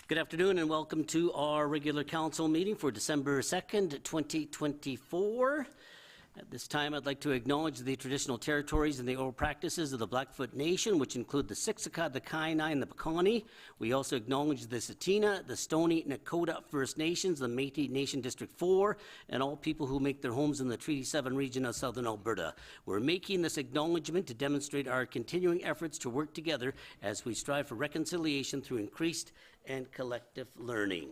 Good afternoon and welcome to our regular council meeting for December 2nd, 2024. At this time, I'd like to acknowledge the traditional territories and the oral practices of the Blackfoot Nation, which include the Siksika, the Kainai, and the Piikani. We also acknowledge the Tsuut'ina, the Stoney Nakoda First Nations, the Métis Nation District 4, and all people who make their homes in the Treaty 7 region of southern Alberta. We're making this acknowledgement to demonstrate our continuing efforts to work together as we strive for reconciliation through increased and collective learning.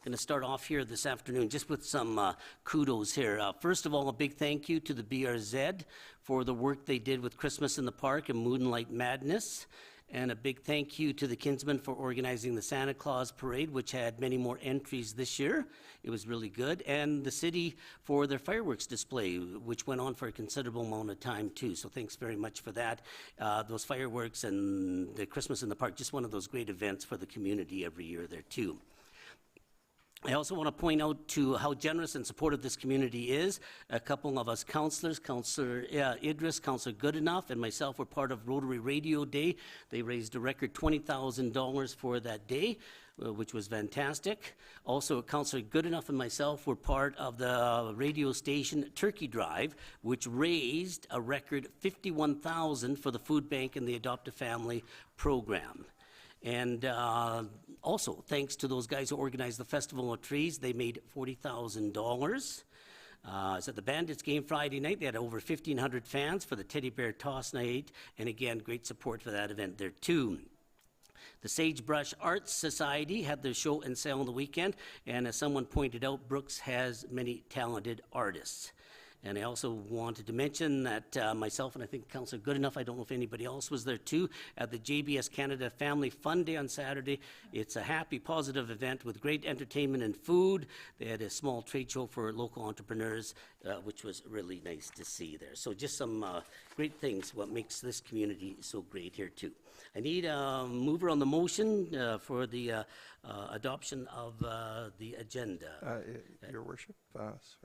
Going to start off here this afternoon just with some kudos here. First of all, a big thank you to the BRZ for the work they did with Christmas in the Park and Moonlight Madness. And a big thank you to the Kinsmen for organizing the Santa Claus Parade, which had many more entries this year. It was really good. And the city for their fireworks display, which went on for a considerable amount of time too. So thanks very much for that. Those fireworks and the Christmas in the Park, just one of those great events for the community every year there too. I also want to point out to how generous and supportive this community is. A couple of us councillors, Councillor Idris, Councillor Goodenough, and myself were part of Rotary Radio Day. They raised a record $20,000 for that day, which was fantastic. Also, Councillor Goodenough and myself were part of the radio station Turkey Drive, which raised a record $51,000 for the food bank and the Adopt a Family program. And also, thanks to those guys who organized the Festival of Trees, they made $40,000. It's at the Bandits game Friday night. They had over 1,500 fans for the Teddy Bear Toss Night. And again, great support for that event there too. The Sagebrush Arts Society had their show and sale on the weekend. And as someone pointed out, Brooks has many talented artists. And I also wanted to mention that myself and I think Councillor Goodenough, I don't know if anybody else was there too, at the JBS Canada Family Fun Day on Saturday. It's a happy, positive event with great entertainment and food. They had a small trade show for local entrepreneurs, which was really nice to see there. So just some great things, what makes this community so great here too. I need a mover on the motion for the adoption of the agenda. Your Worship,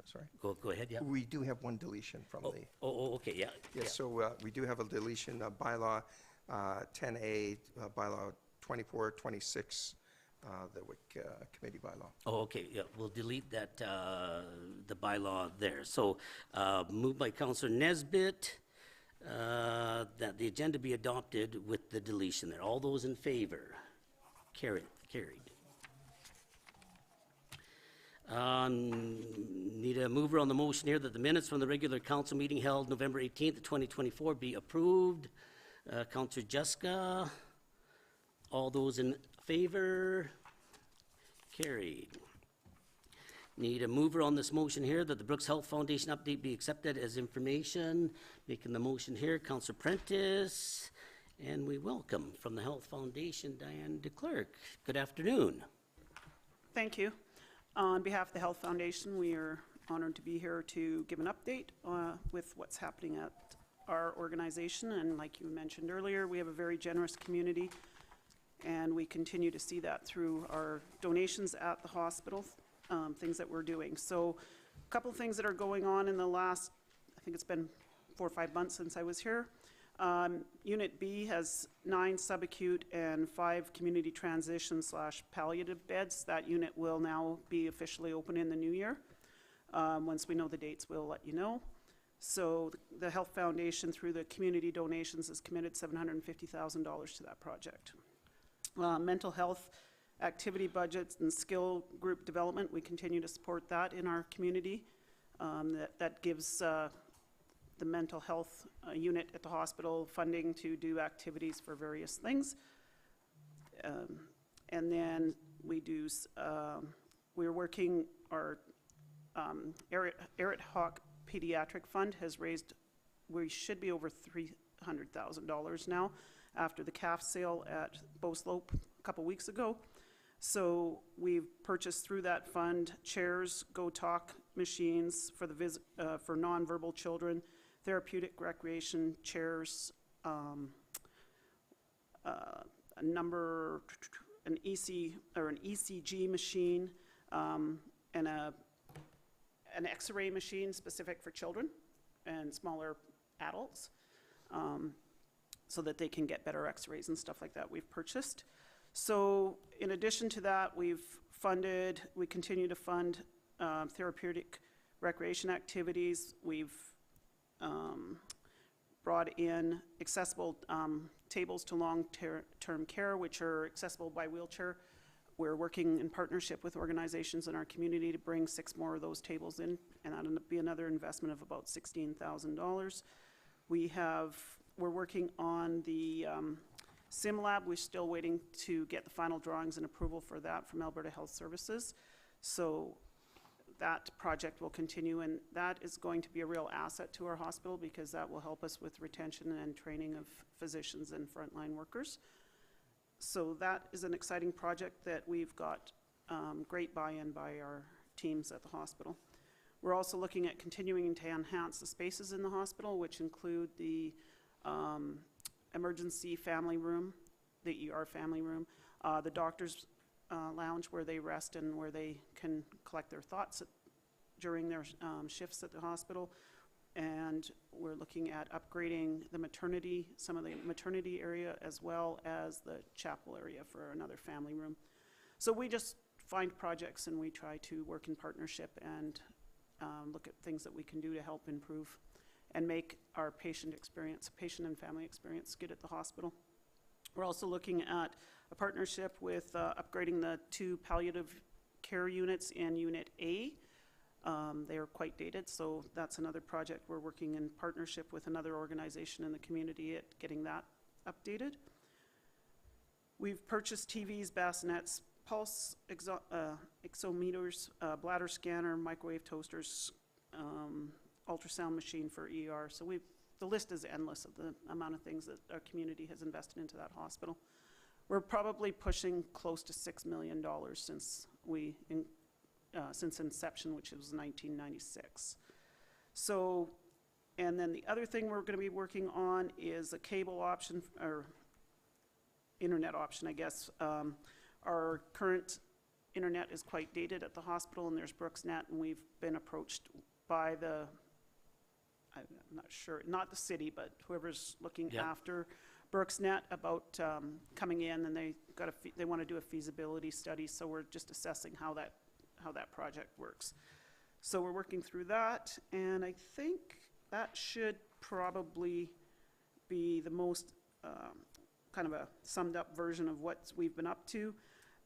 sorry. Go ahead, yeah. We do have one deletion from the... Okay, yeah. Yes, so we do have a deletion of bylaw 10A, bylaw 2426, the WIC committee bylaw. Oh, okay, yeah, we'll delete that, the bylaw there. So moved by Councillor Nesbitt, that the agenda be adopted with the deletion there. All those in favor? Carried. Need a mover on the motion here that the minutes from the regular council meeting held November 18th, 2024 be approved. Councillor Jessica. All those in favor? Carried. Need a mover on this motion here that the Brooks Health Foundation update be accepted as information. Making the motion here, Councillor Prentice. And we welcome from the Health Foundation, Diane DeClercq. Good afternoon. Thank you. On behalf of the Health Foundation, we are honored to be here to give an update with what's happening at our organization. And like you mentioned earlier, we have a very generous community, and we continue to see that through our donations at the hospital, things that we're doing. So a couple of things that are going on in the last, I think it's been 4 or 5 months since I was here. Unit B has 9 subacute and 5 community transition / palliative beds. That unit will now be officially open in the new year. Once we know the dates, we'll let you know. So the Health Foundation, through the community donations, has committed $750,000 to that project. Mental health activity budgets and skill group development, we continue to support that in our community. That gives the mental health unit at the hospital funding to do activities for various things. And then we do, we're working, our Eric Hawk Pediatric Fund has raised, we should be over $300,000 now after the calf sale at Bow Slope a couple weeks ago. So we've purchased through that fund chairs, Go Talk machines for the for nonverbal children, therapeutic recreation chairs, an ECG machine, and an X-ray machine specific for children and smaller adults, so that they can get better X-rays and stuff like that. We've purchased. So in addition to that, we continue to fund therapeutic recreation activities. We've brought in accessible tables to long-term care, which are accessible by wheelchair. We're working in partnership with organizations in our community to bring 6 more of those tables in, and that'll be another investment of about $16,000. We're working on the Sim Lab. We're still waiting to get the final drawings and approval for that from Alberta Health Services. So that project will continue, and that is going to be a real asset to our hospital because that will help us with retention and training of physicians and frontline workers. So that is an exciting project that we've got great buy-in by our teams at the hospital. We're also looking at continuing to enhance the spaces in the hospital, which include the emergency family room, the ER family room, the doctor's lounge where they rest and where they can collect their thoughts during their shifts at the hospital. And we're looking at upgrading the maternity, some of the maternity area, as well as the chapel area for another family room. So we just find projects and we try to work in partnership and look at things that we can do to help improve and make our patient and family experience good at the hospital. We're also looking at a partnership with upgrading the 2 palliative care units in Unit A. They are quite dated, so that's another project we're working in partnership with another organization in the community at getting that updated. We've purchased TVs, bassinets, pulse oximeters, bladder scanner, microwave toasters, ultrasound machine for ER. So the list is endless of the amount of things that our community has invested into that hospital. We're probably pushing close to $6 million since inception, which was 1996. So, and then the other thing we're going to be working on is a cable option, or internet option, I guess. Our current internet is quite dated at the hospital, and there's Brooksnet, and we've been approached by I'm not sure, not the city, but whoever's looking after Brooksnet about coming in, and they want to do a feasibility study, so we're just assessing how that project works. So we're working through that, and I think that should probably be the most kind of a summed up version of what we've been up to.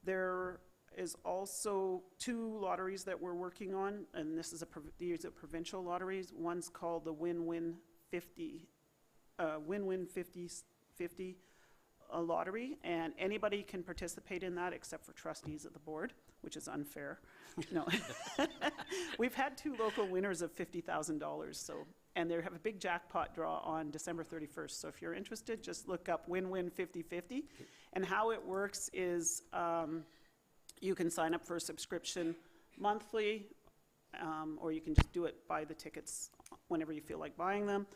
There is also 2 lotteries that we're working on, and these are provincial lotteries. One's called the Win-Win 50 lottery, and anybody can participate in that except for trustees of the board, which is unfair. No. We've had 2 local winners of $50,000, so, and they have a big jackpot draw on December 31st. So if you're interested, just look up Win-Win 50/50. And how it works is you can sign up for a subscription monthly, or you can just buy the tickets whenever you feel like buying them.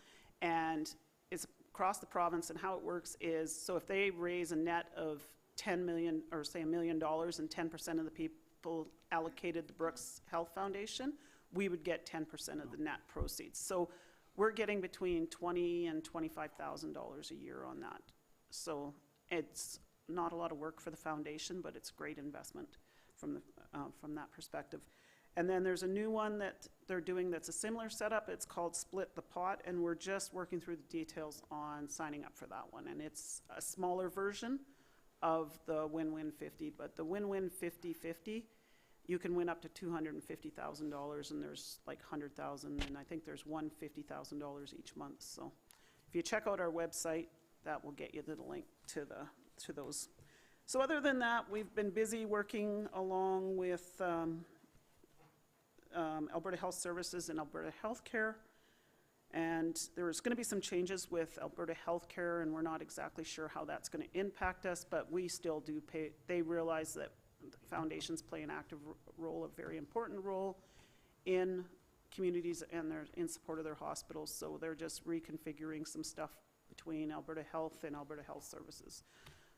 And it's across the province, and how it works is, so if they raise a net of 10 million, or say $1 million, and 10% of the people allocated the Brooks Health Foundation, we would get 10% of the net proceeds. So we're getting between $20,000 and $25,000 a year on that. So it's not a lot of work for the foundation, but it's great investment from that perspective. And then there's a new one that they're doing that's a similar setup. It's called Split the Pot, and we're just working through the details on signing up for that one. And it's a smaller version of the Win-Win 50, but the Win-Win 50/50, you can win up to $250,000, and there's like 100,000, and I think there's $150,000 each month. So if you check out our website, that will get you the link to those. So other than that, we've been busy working along with Alberta Health Services and Alberta Healthcare, and there's going to be some changes with Alberta Healthcare, and we're not exactly sure how that's going to impact us, but we still do pay. They realize that foundations play an active role, a very important role in communities, and they're in support of their hospitals, so they're just reconfiguring some stuff between Alberta Health and Alberta Health Services.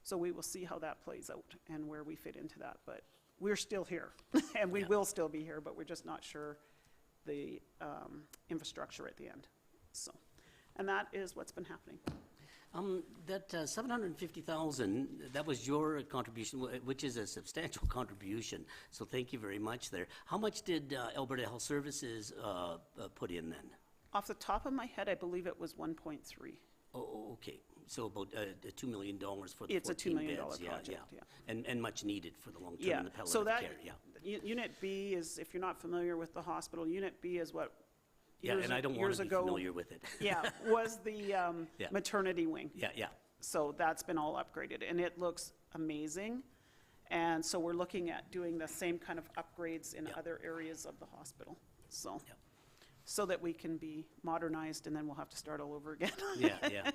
So we will see how that plays out and where we fit into that, but we're still here, and we will still be here, but we're just not sure the infrastructure at the end. So, and that is what's been happening. That 750,000, that was your contribution, which is a substantial contribution, so thank you very much there. How much did Alberta Health Services put in then? Off the top of my head, I believe it was 1.3. Oh, okay, so about $2 million for the 14 beds. It's a $2 million yeah, project, yeah. And much needed for the long-term Yeah, and the so palliative that, care, yeah. Unit B is, if you're not familiar with the hospital, Unit B is what, Yeah, and I don't want years to be ago, familiar with it. yeah, was the Yeah. maternity wing. Yeah. So that's been all upgraded, and it looks amazing. And so we're looking at doing the same kind of upgrades in Yeah. other areas of the hospital, so. Yeah. So that we can be modernized, and then we'll have to start all over again. Yeah.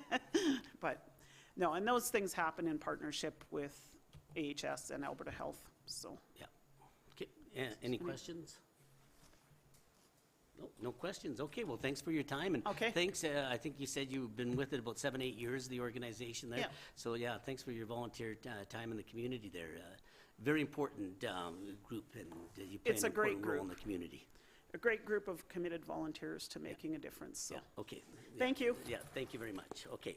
But, no, and those things happen in partnership with AHS and Alberta Health, so. Yeah. Okay, any questions? No questions. Okay, well, thanks for your time, and Okay. thanks, I think you said you've been with it about 7, 8 years, the organization there. Yeah. So, yeah, thanks for your volunteer time in the community there. Very important group, and you play It's an a great important role in group. the community. A great group of committed volunteers to making a difference, so. Yeah, okay. Thank you. Yeah, thank you very much. Okay.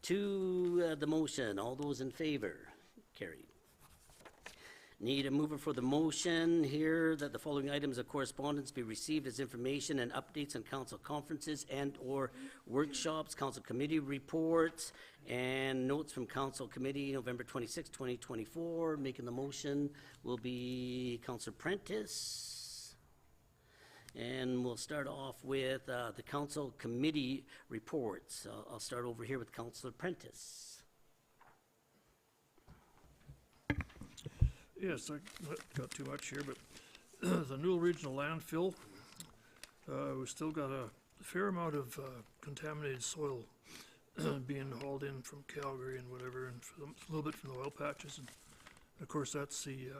To the motion, all those in favor? Carried. Need a mover for the motion here that the following items of correspondence be received as information and updates on council conferences and/or workshops, council committee reports, and notes from council committee, November 26, 2024. Making the motion will be Councillor Prentice. And we'll start off with the council committee reports. I'll start over here with Councillor Prentice. Yes, I got too much here, but the Newell Regional Landfill, we still got a fair amount of contaminated soil being hauled in from Calgary and whatever, and a little bit from the oil patches. And of course, that's the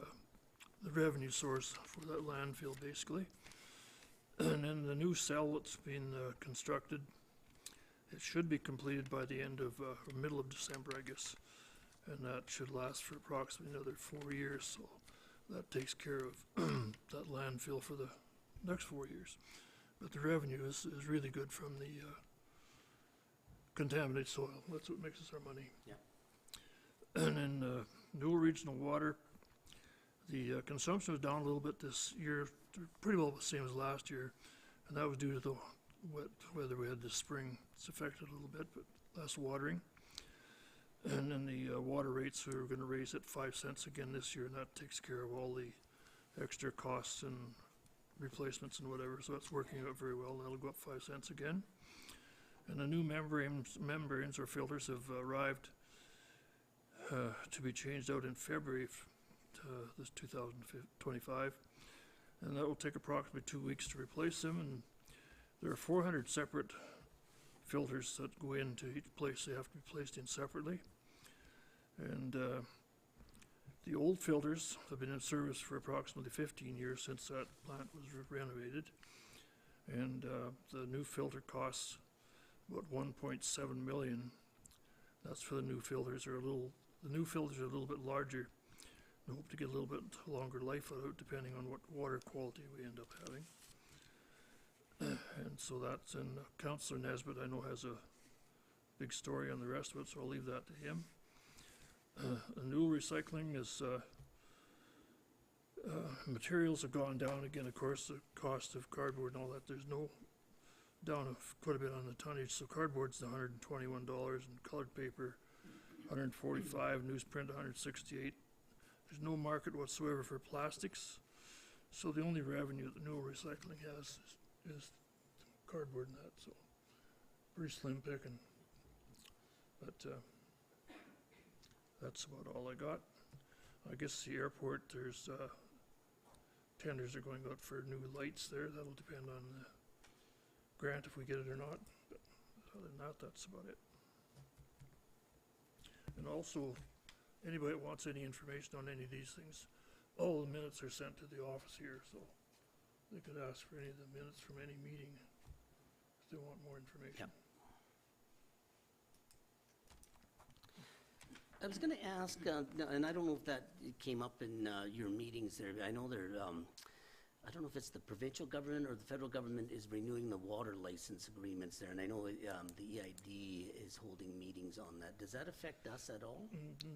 revenue source for that landfill, basically. And then the new cell that's being constructed, it should be completed by the end of, or middle of December, I guess. And that should last for approximately another 4 years, so that takes care of that landfill for the next 4 years. But the revenue is really good from the contaminated soil. That's what makes us our money. Yeah. And then Newell Regional Water, the consumption was down a little bit this year, pretty well the same as last year, and that was due to the wet weather we had this spring. It's affected a little bit, but less watering. And then the water rates are going to raise at 5 cents again this year, and that takes care of all the extra costs and replacements and whatever, so that's working out very well. That'll go up 5 cents again. And the new membranes or filters have arrived to be changed out in February this 2025, and that will take approximately 2 weeks to replace them. And there are 400 separate filters that go into each place. They have to be placed in separately. And the old filters have been in service for approximately 15 years since that plant was renovated. And the new filter costs about $1.7 million. That's for the new filters. The new filters are a little bit larger. We hope to get a little bit longer life out of it, depending on what water quality we end up having. And so that's, and Councillor Nesbitt, I know, has a big story on the rest of it, so I'll leave that to him. The new recycling is, materials have gone down again, of course, the cost of cardboard and all that. There's no, down quite a bit on the tonnage, so cardboard's $121, and colored paper, $145, newsprint, $168. There's no market whatsoever for plastics, so the only revenue that Newell Recycling has is cardboard and that, so pretty slim picking. But that's about all I got. I guess the airport, there's tenders are going out for new lights there. That'll depend on the grant if we get it or not. But other than that, that's about it. And also, anybody that wants any information on any of these things, all the minutes are sent to the office here, so they could ask for any of the minutes from any meeting if they want more information. Yep. I was going to ask, and I don't know if that came up in your meetings there. I know there, I don't know if it's the provincial government or the federal government is renewing the water license agreements there, and I know the EID is holding meetings on that. Does that affect us at all?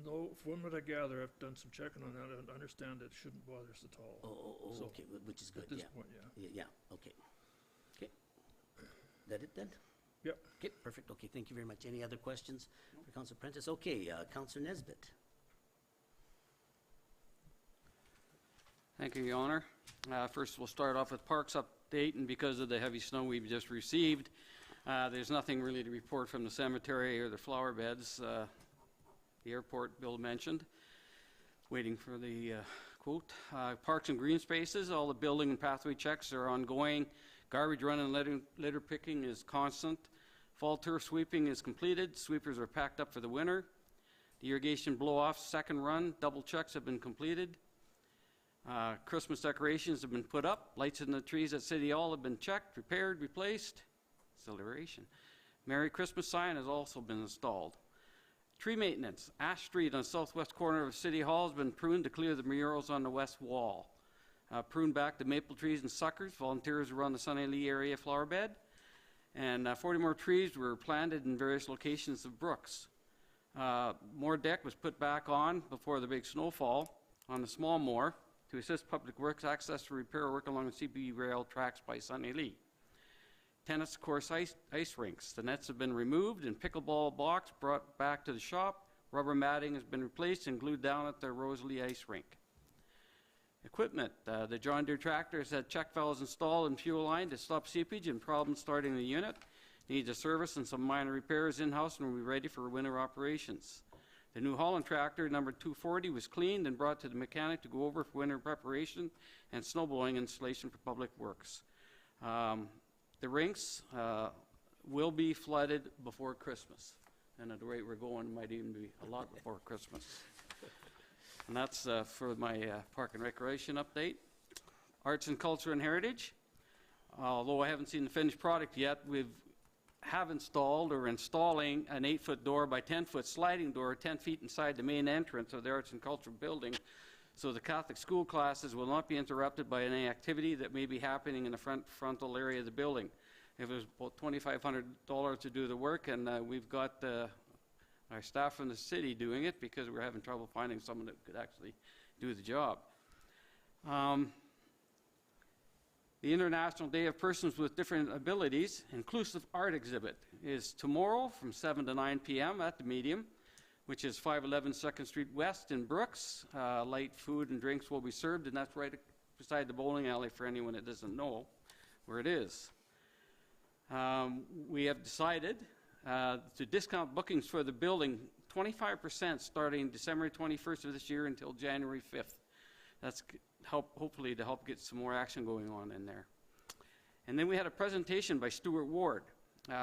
No, from what I gather, I've done some checking on that, and understand it shouldn't bother us at all. So, Okay, which is good, At this yeah. point, yeah. Yeah, okay. Okay. That it then? Yep. Okay, perfect, okay, thank you very much. Any other questions for Councilor Prentice? Okay, Councilor Nesbitt. Thank you, Your Honor. First, we'll start off with parks update, and because of the heavy snow we've just received, there's nothing really to report from the cemetery or the flower beds. The airport Bill mentioned, waiting for the quote. Parks and green spaces, all the building and pathway checks are ongoing. Garbage run and litter picking is constant. Fall turf sweeping is completed. Sweepers are packed up for the winter. The irrigation blow-off second run, double checks have been completed. Christmas decorations have been put up. Lights in the trees at City Hall have been checked, repaired, replaced. Celebration. Merry Christmas sign has also been installed. Tree maintenance. Ash Street on the southwest corner of City Hall has been pruned to clear the murals on the west wall. Pruned back the maple trees and suckers. Volunteers were on the Sunny Lee area flower bed. And 40 more trees were planted in various locations of Brooks. More deck was put back on before the big snowfall on the small moor to assist Public Works access to repair work along the CB rail tracks by Sunny Lee. Tennis course ice rinks. The nets have been removed and pickleball blocks brought back to the shop. Rubber matting has been replaced and glued down at the Rosalie ice rink. Equipment. The John Deere tractor has had check valves installed and fuel line to stop seepage and problems starting the unit. Needs a service and some minor repairs in-house and will be ready for winter operations. The New Holland tractor, number 240, was cleaned and brought to the mechanic to go over for winter preparation and snowblowing installation for Public Works. The rinks will be flooded before Christmas. And at the rate we're going, it might even be a lot before Christmas. And that's for my Park and Recreation update. Arts and Culture and Heritage. Although I haven't seen the finished product yet, we have installed or installing an 8-foot door by 10-foot sliding door 10 feet inside the main entrance of the Arts and Culture building, so the Catholic school classes will not be interrupted by any activity that may be happening in the frontal area of the building. It was about $2,500 to do the work, and we've got our staff from the city doing it because we're having trouble finding someone that could actually do the job. The International Day of Persons with Different Abilities Inclusive Art Exhibit is tomorrow from 7 to 9 p.m. at the Medium, which is 511 2nd Street West in Brooks. Light food and drinks will be served, and that's right beside the bowling alley for anyone that doesn't know where it is. We have decided to discount bookings for the building 25% starting December 21st of this year until January 5th. That's hopefully to help get some more action going on in there. And then we had a presentation by Stuart Ward.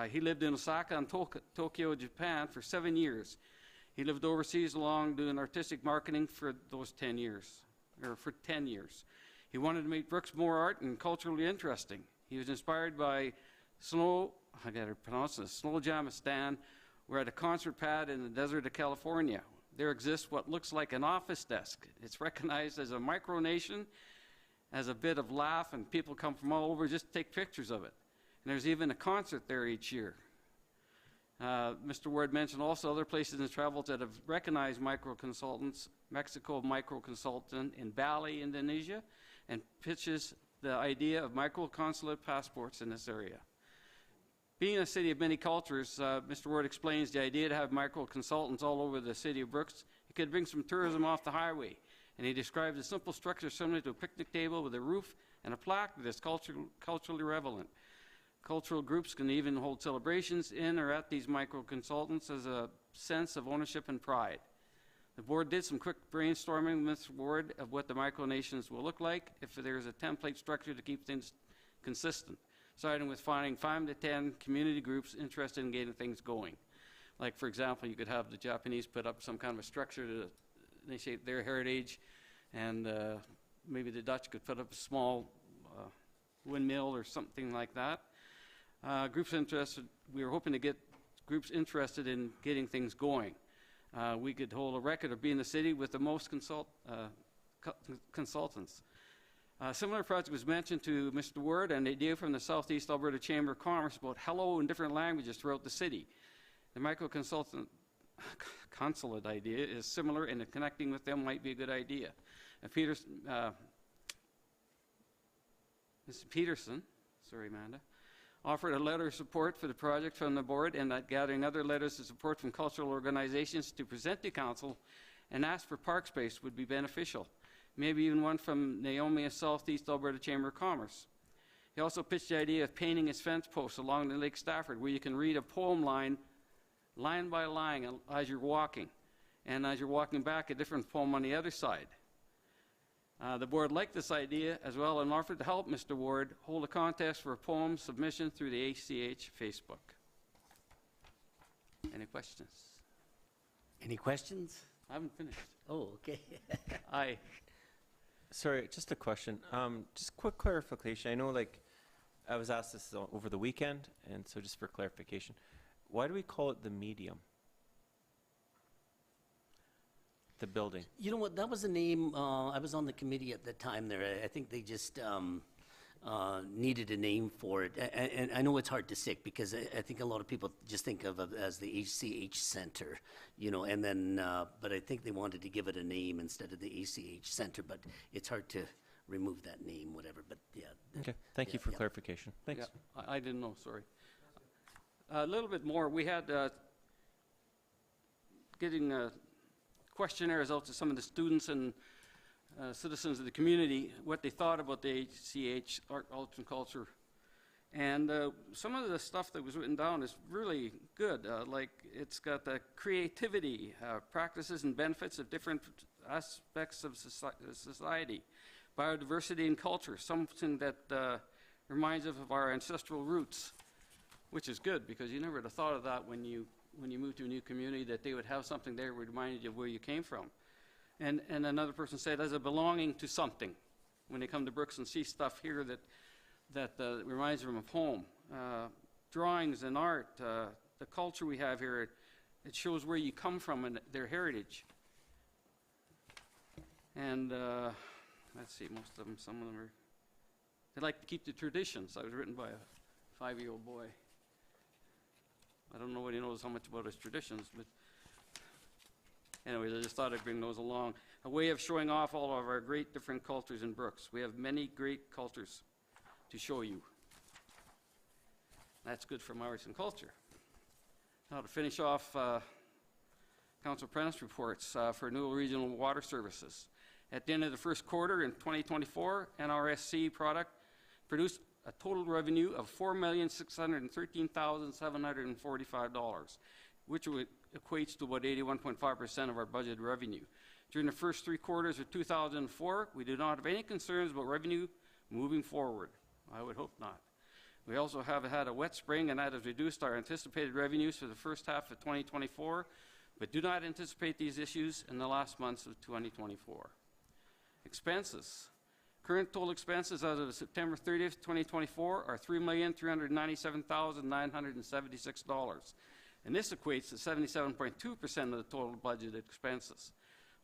He lived in Osaka and Tokyo, Japan for 7 years. He lived overseas along doing artistic marketing for those 10 years, or for 10 years. He wanted to make Brooks more art and culturally interesting. He was inspired by Snowjamistan. We're at a concert pad in the desert of California. There exists what looks like an office desk. It's recognized as a micronation, as a bit of laugh, and people come from all over just to take pictures of it. And there's even a concert there each year. Mr. Ward mentioned also other places in travels that have recognized micro-consultants, Mexico micro-consultant in Bali, Indonesia, and pitches the idea of micro-consulate passports in this area. Being a city of many cultures, Mr. Ward explains the idea to have micro-consultants all over the city of Brooks. It could bring some tourism off the highway. And he describes a simple structure similar to a picnic table with a roof and a plaque that is culturally relevant. Cultural groups can even hold celebrations in or at these micro-consultants as a sense of ownership and pride. The board did some quick brainstorming with Mr. Ward of what the micronations will look like if there is a template structure to keep things consistent, starting with finding 5 to 10 community groups interested in getting things going. Like, for example, you could have the Japanese put up some kind of a structure to initiate their heritage, and maybe the Dutch could put up a small windmill or something like that. Groups interested, we were hoping to get groups interested in getting things going. We could hold a record of being the city with the most consultants. A similar project was mentioned to Mr. Ward, an idea from the Southeast Alberta Chamber of Commerce about hello in different languages throughout the city. The micro-consultant consulate idea is similar, and connecting with them might be a good idea. Mr. Peterson, sorry, Amanda, offered a letter of support for the project from the board, and that gathering other letters of support from cultural organizations to present to council and ask for park space would be beneficial. Maybe even one from Naomi of Southeast Alberta Chamber of Commerce. He also pitched the idea of painting his fence posts along the Lake Stafford, where you can read a poem line by line as you're walking, and as you're walking back, a different poem on the other side. The board liked this idea as well and offered to help Mr. Ward hold a contest for a poem submission through the ACH Facebook. Any questions? Any questions? I haven't finished. Oh, okay. Aye. Sorry, just a question. Just quick clarification. I know, like, I was asked this over the weekend, and so just for clarification, why do we call it the medium? The building. You know what, that was a name, I was on the committee at the time there. I think they just needed a name for it. And I know it's hard to stick because I think a lot of people just think of it as the ACH Center, you know, and then, but I think they wanted to give it a name instead of the ACH Center, but it's hard to remove that name, whatever, but yeah. Okay, thank you for clarification. Thanks. Yeah, I didn't know, sorry. A little bit more, we had getting questionnaires out to some of the students and citizens of the community, what they thought about the ACH, Art, Arts and Culture. And some of the stuff that was written down is really good. Like, it's got the creativity, practices and benefits of different aspects of society, biodiversity and culture, something that reminds us of our ancestral roots, which is good because you never would have thought of that when you move to a new community, that they would have something there that would remind you of where you came from. And another person said, as a belonging to something, when they come to Brooks and see stuff here that reminds them of home. Drawings and art, the culture we have here, it shows where you come from and their heritage. And let's see, most of them, some of them are, they like to keep the traditions. That was written by a 5-year-old boy. I don't know what he knows how much about his traditions, but anyways, I just thought I'd bring those along. A way of showing off all of our great different cultures in Brooks. We have many great cultures to show you. That's good from arts and culture. Now to finish off Council Prentice reports for Newell Regional Water Services. At the end of the first quarter in 2024, NRSC product produced a total revenue of $4,613,745, which equates to about 81.5% of our budgeted revenue. During the first 3 quarters of 2004, we do not have any concerns about revenue moving forward. I would hope not. We also have had a wet spring, and that has reduced our anticipated revenues for the first half of 2024, but do not anticipate these issues in the last months of 2024. Expenses. Current total expenses as of September 30th, 2024 are $3,397,976, and this equates to 77.2% of the total budgeted expenses.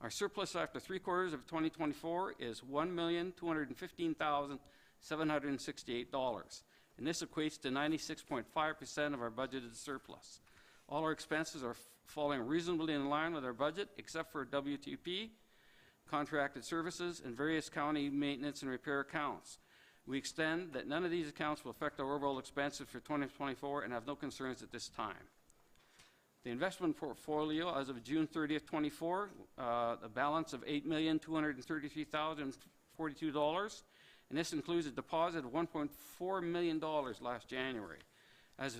Our surplus after 3 quarters of 2024 is $1,215,768, and this equates to 96.5% of our budgeted surplus. All our expenses are falling reasonably in line with our budget, except for WTP, contracted services, and various county maintenance and repair accounts. We extend that none of these accounts will affect our overall expenses for 2024 and have no concerns at this time. The investment portfolio as of June 30th, 24, a balance of $8,233,042, and this includes a deposit of $1.4 million last January. As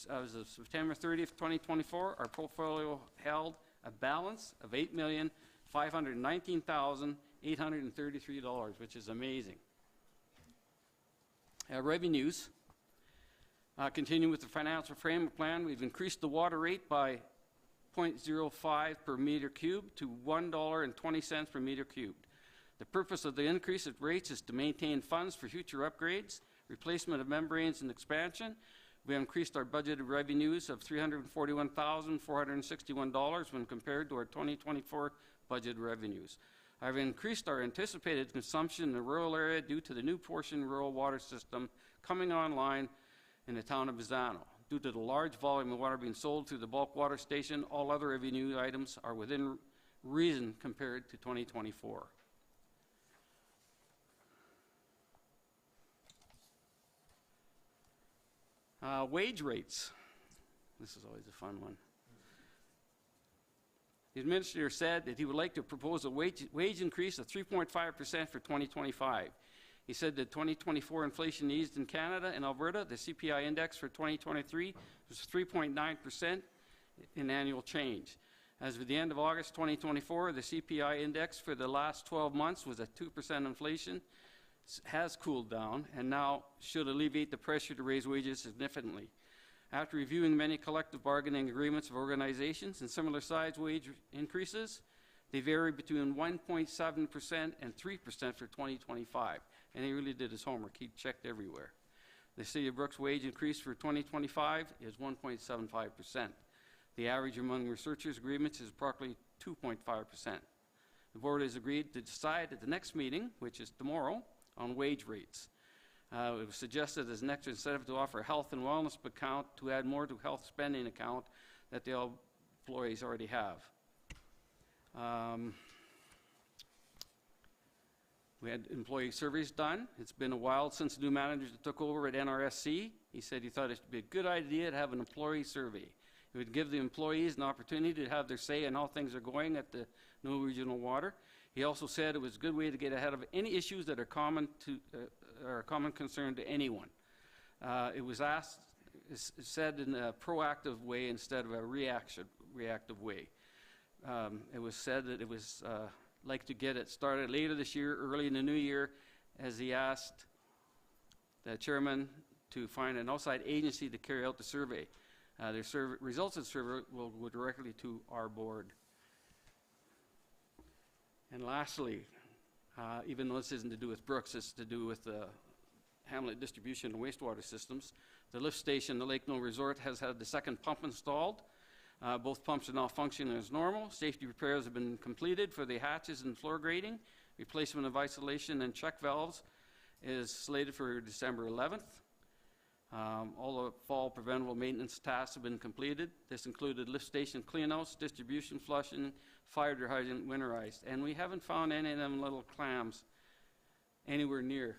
of September 30th, 2024, our portfolio held a balance of $8,519,833, which is amazing. Revenues. Continuing with the financial framework plan, we've increased the water rate by 0.05 per meter cubed to $1.20 per meter cubed. The purpose of the increase of rates is to maintain funds for future upgrades, replacement of membranes, and expansion. We increased our budgeted revenues of $341,461 when compared to our 2024 budget revenues. have increased our anticipated consumption in the rural area due to the new portion rural water system coming online in the town of Bizano. Due to the large volume of water being sold through the bulk water station, all other revenue items are within reason compared to 2024. Wage rates. This is always a fun one. The administrator said that he would like to propose a wage increase of 3.5% for 2025. He said that 2024 inflation eased in Canada and Alberta. The CPI index for 2023 was 3.9% in annual change. As of the end of August 2024, the CPI index for the last 12 months was at 2% inflation, has cooled down, and now should alleviate the pressure to raise wages significantly. After reviewing many collective bargaining agreements of organizations and similar size wage increases, they vary between 1.7% and 3% for 2025. And he really did his homework. He checked everywhere. The City of Brooks wage increase for 2025 is 1.75%. The average among researchers' agreements is approximately 2.5%. The board has agreed to decide at the next meeting, which is tomorrow, on wage rates. It was suggested as an extra incentive to offer a health and wellness account to add more to health spending account that the employees already have. We had employee surveys done. It's been a while since the new manager took over at NRSC. He said he thought it would be a good idea to have an employee survey. It would give the employees an opportunity to have their say in how things are going at the new regional water. He also said it was a good way to get ahead of any issues that are common concern to anyone. It was said in a proactive way instead of a reactive way. It was said that it was like to get it started later this year, early in the new year, as he asked the chairman to find an outside agency to carry out the survey. Their results of the survey will go directly to our board. And lastly, even though this isn't to do with Brooks, it's to do with the Hamlet distribution and wastewater systems. The lift station, the Lake No Resort, has had the second pump installed. Both pumps are now functioning as normal. Safety repairs have been completed for the hatches and floor grading. Replacement of isolation and check valves is slated for December 11th. All the fall preventable maintenance tasks have been completed. This included lift station cleanouts, distribution flushing, fire hydrant winterized, and we haven't found any of them little clams anywhere near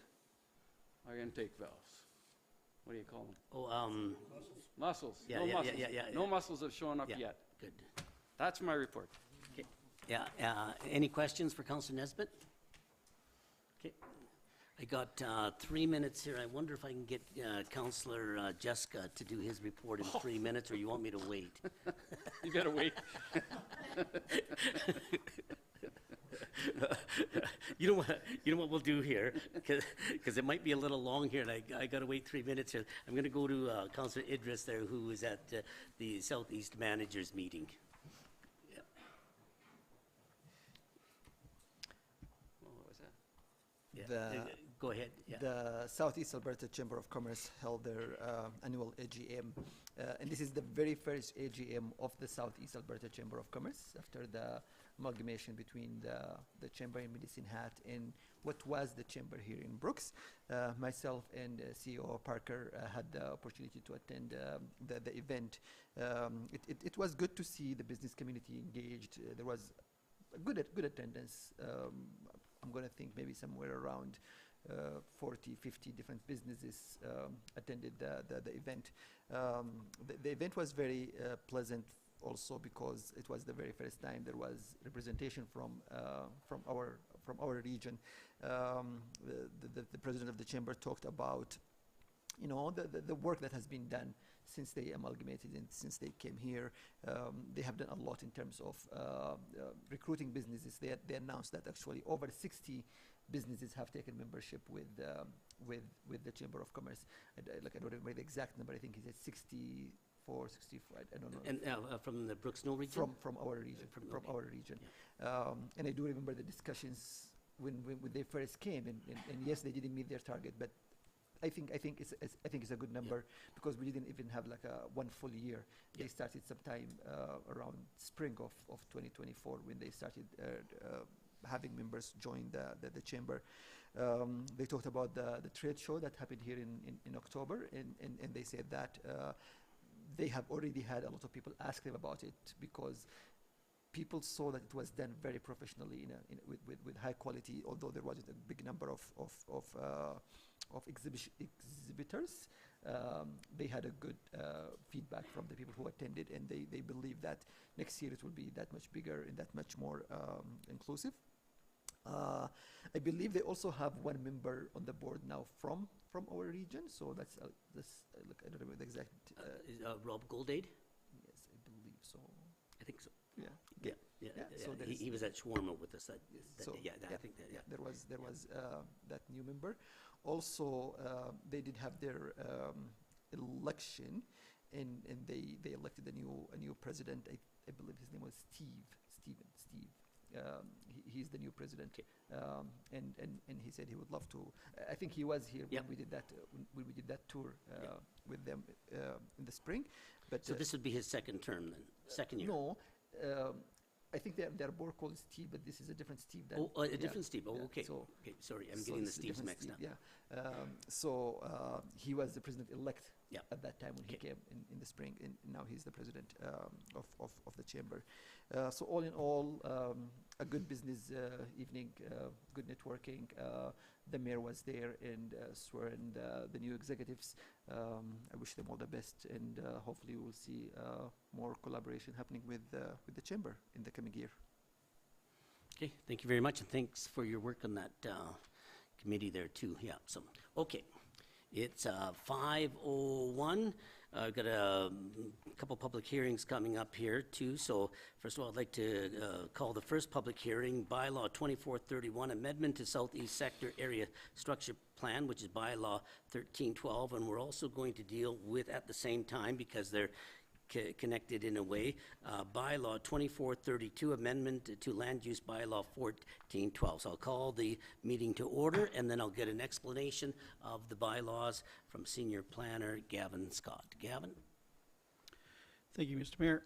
our intake valves. What do you call them? Oh, Mussels. Yeah, No yeah, mussels. yeah, yeah, yeah. No mussels have shown up yeah, yet. good. That's my report. Okay. Yeah, any questions for Councillor Nesbitt? Okay. I got 3 minutes here. I wonder if I can get Councillor Jessica to do his report in 3 minutes, or you want me to wait? You gotta wait. You know what we'll do here, because it might be a little long here, and I got to wait 3 minutes here. I'm going to go to Councillor Idris there, who is at the Southeast Managers meeting. Yeah. What was that? Yeah. Go ahead. Yeah. The Southeast Alberta Chamber of Commerce held their annual AGM, and this is the very first AGM of the Southeast Alberta Chamber of Commerce after the amalgamation between the Chamber in Medicine Hat and what was the Chamber here in Brooks. Myself and CEO Parker had the opportunity to attend the event. It was good to see the business community engaged. There was a good attendance. I'm going to think maybe somewhere around 40, 50 different businesses attended the event. The event was very pleasant also because it was the very first time there was representation from our region. The president of the chamber talked about, you know, the work that has been done since they amalgamated and since they came here. They have done a lot in terms of recruiting businesses. They announced that actually over 60 businesses have taken membership with the Chamber of Commerce. I don't remember the exact number. I think he said 64, 65. I don't know. And from the Brooks No region? From our region. From okay. our region. Yeah. And I do remember the discussions when they first came. And yes, they didn't meet their target, but I think it's a good number because we didn't even have like one full year. Yeah. They started sometime around spring of 2024 when they started having members join the chamber. They talked about the trade show that happened here in October, and they said that they have already had a lot of people ask them about it because people saw that it was done very professionally with high quality, although there wasn't a big number of exhibitors. They had a good feedback from the people who attended, and they believe that next year it will be that much bigger and that much more inclusive. I believe they also have one member on the board now from our region, so that's look, I don't remember the exact. Rob Goldade? Yes, I believe so. I think so. Yeah. Yeah. So there is- He was at Shawarma with us. So, I think that, yeah. There was that new member. Also, they did have their election, and they elected a new president. I believe his name was Steve. He's the new president, and he said he would love to. I think he was here Yep. when we did that tour with them in the spring. But So this would be his second term then, second year? no. I think their board called Steve, but this is a different Steve. Oh, a yeah, different Steve, oh, yeah, okay. so- Okay, sorry, I'm so getting the it's a Steves different mixed up. Steve, Yeah. He was the president-elect Yeah. at that time when he Okay. came in the spring, and now he's the president of the chamber. So all in all, a good business evening, good networking. The mayor was there and swearing the new executives. I wish them all the best, and hopefully we'll see more collaboration happening with the chamber in the coming year. Okay, thank you very much, and thanks for your work on that committee there too. Yeah, so, okay. It's 5:01. I've got a couple public hearings coming up here too. So first of all, I'd like to call the first public hearing, Bylaw 2431, Amendment to Southeast Sector Area Structure Plan, which is Bylaw 1312. And we're also going to deal with, at the same time, because they're connected in a way, Bylaw 2432, Amendment to Land Use Bylaw 1412. So I'll call the meeting to order, and then I'll get an explanation of the bylaws from Senior Planner Gavin Scott. Gavin? Thank you, Mr. Mayor.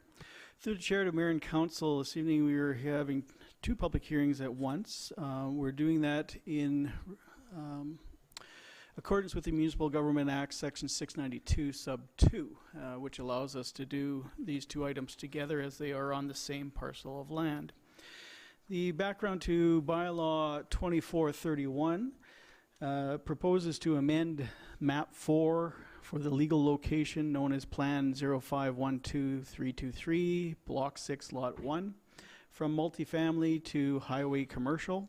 Through the chair to Mayor and Council, this evening we are having two public hearings at once. We're doing that in accordance with the Municipal Government Act, Section 692, Sub 2, which allows us to do these two items together as they are on the same parcel of land. The background to Bylaw 2431 proposes to amend Map 4 for the legal location known as Plan 0512323, Block 6, Lot 1, from multifamily to highway commercial.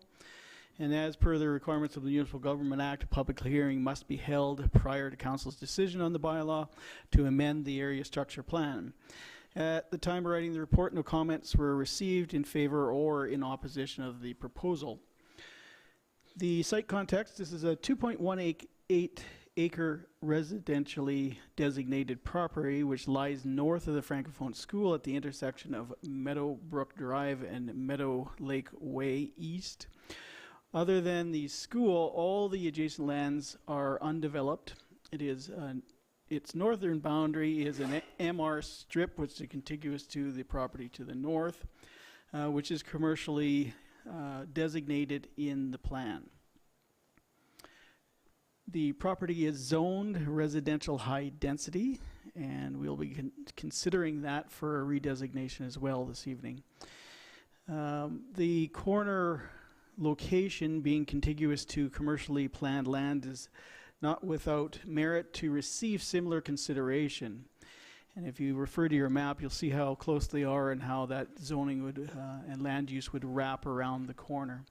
And as per the requirements of the Municipal Government Act, a public hearing must be held prior to Council's decision on the bylaw to amend the area structure plan. At the time of writing the report, no comments were received in favor or in opposition of the proposal. The site context, this is a 2.18 acre residentially designated property which lies north of the Francophone School at the intersection of Meadowbrook Drive and Meadow Lake Way East. Other than the school, all the adjacent lands are undeveloped. Its northern boundary is an MR strip, which is contiguous to the property to the north, which is commercially designated in the plan. The property is zoned residential high density, and we'll be considering that for a redesignation as well this evening. The corner location being contiguous to commercially planned land is not without merit to receive similar consideration. And if you refer to your map, you'll see how close they are and how that zoning would and land use would wrap around the corner.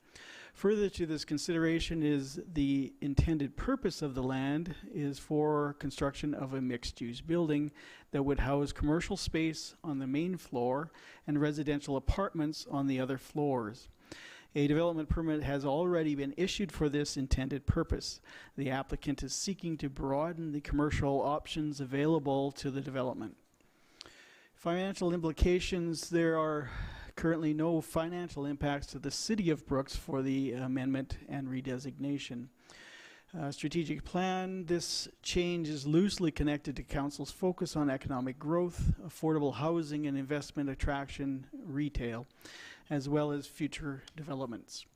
Further to this consideration is the intended purpose of the land is for construction of a mixed-use building that would house commercial space on the main floor and residential apartments on the other floors. A development permit has already been issued for this intended purpose. The applicant is seeking to broaden the commercial options available to the development. Financial implications, there are currently no financial impacts to the City of Brooks for the amendment and redesignation. Strategic plan, this change is loosely connected to Council's focus on economic growth, affordable housing and investment attraction retail. as well as future developments.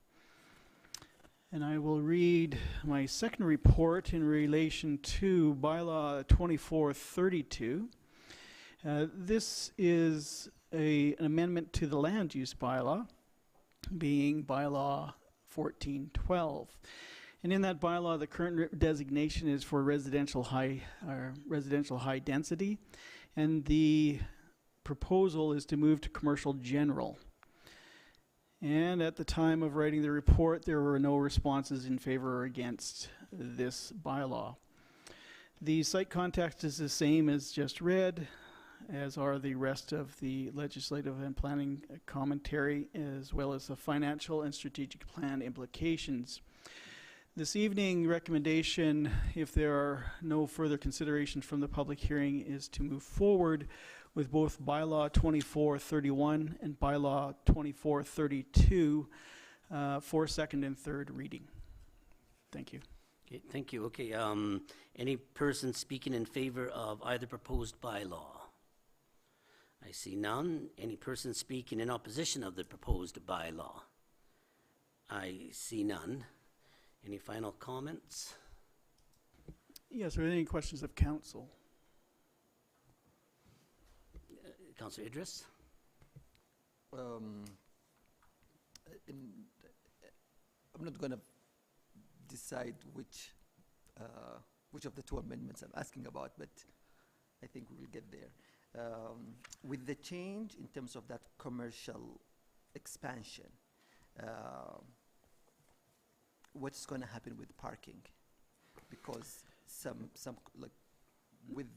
And I will read my second report in relation to bylaw 2432. This is an amendment to the land use bylaw, being bylaw 1412. And in that bylaw, the current designation is for residential high density, and the proposal is to move to commercial general. And at the time of writing the report, there were no responses in favor or against this bylaw. The site context is the same as just read, as are the rest of the legislative and planning commentary, as well as the financial and strategic plan implications. This evening recommendation, if there are no further considerations from the public hearing, is to move forward with both bylaw 2431 and bylaw 2432 for second and third reading. Thank you. Okay, thank you. Okay, any person speaking in favor of either proposed bylaw? I see none. Any person speaking in opposition of the proposed bylaw? I see none. Any final comments? Yes, are there any questions of council? Councillor Idris? I'm not going to decide which of the two amendments I'm asking about, but I think we will get there. With the change in terms of that commercial expansion, what's going to happen with parking? Because some like with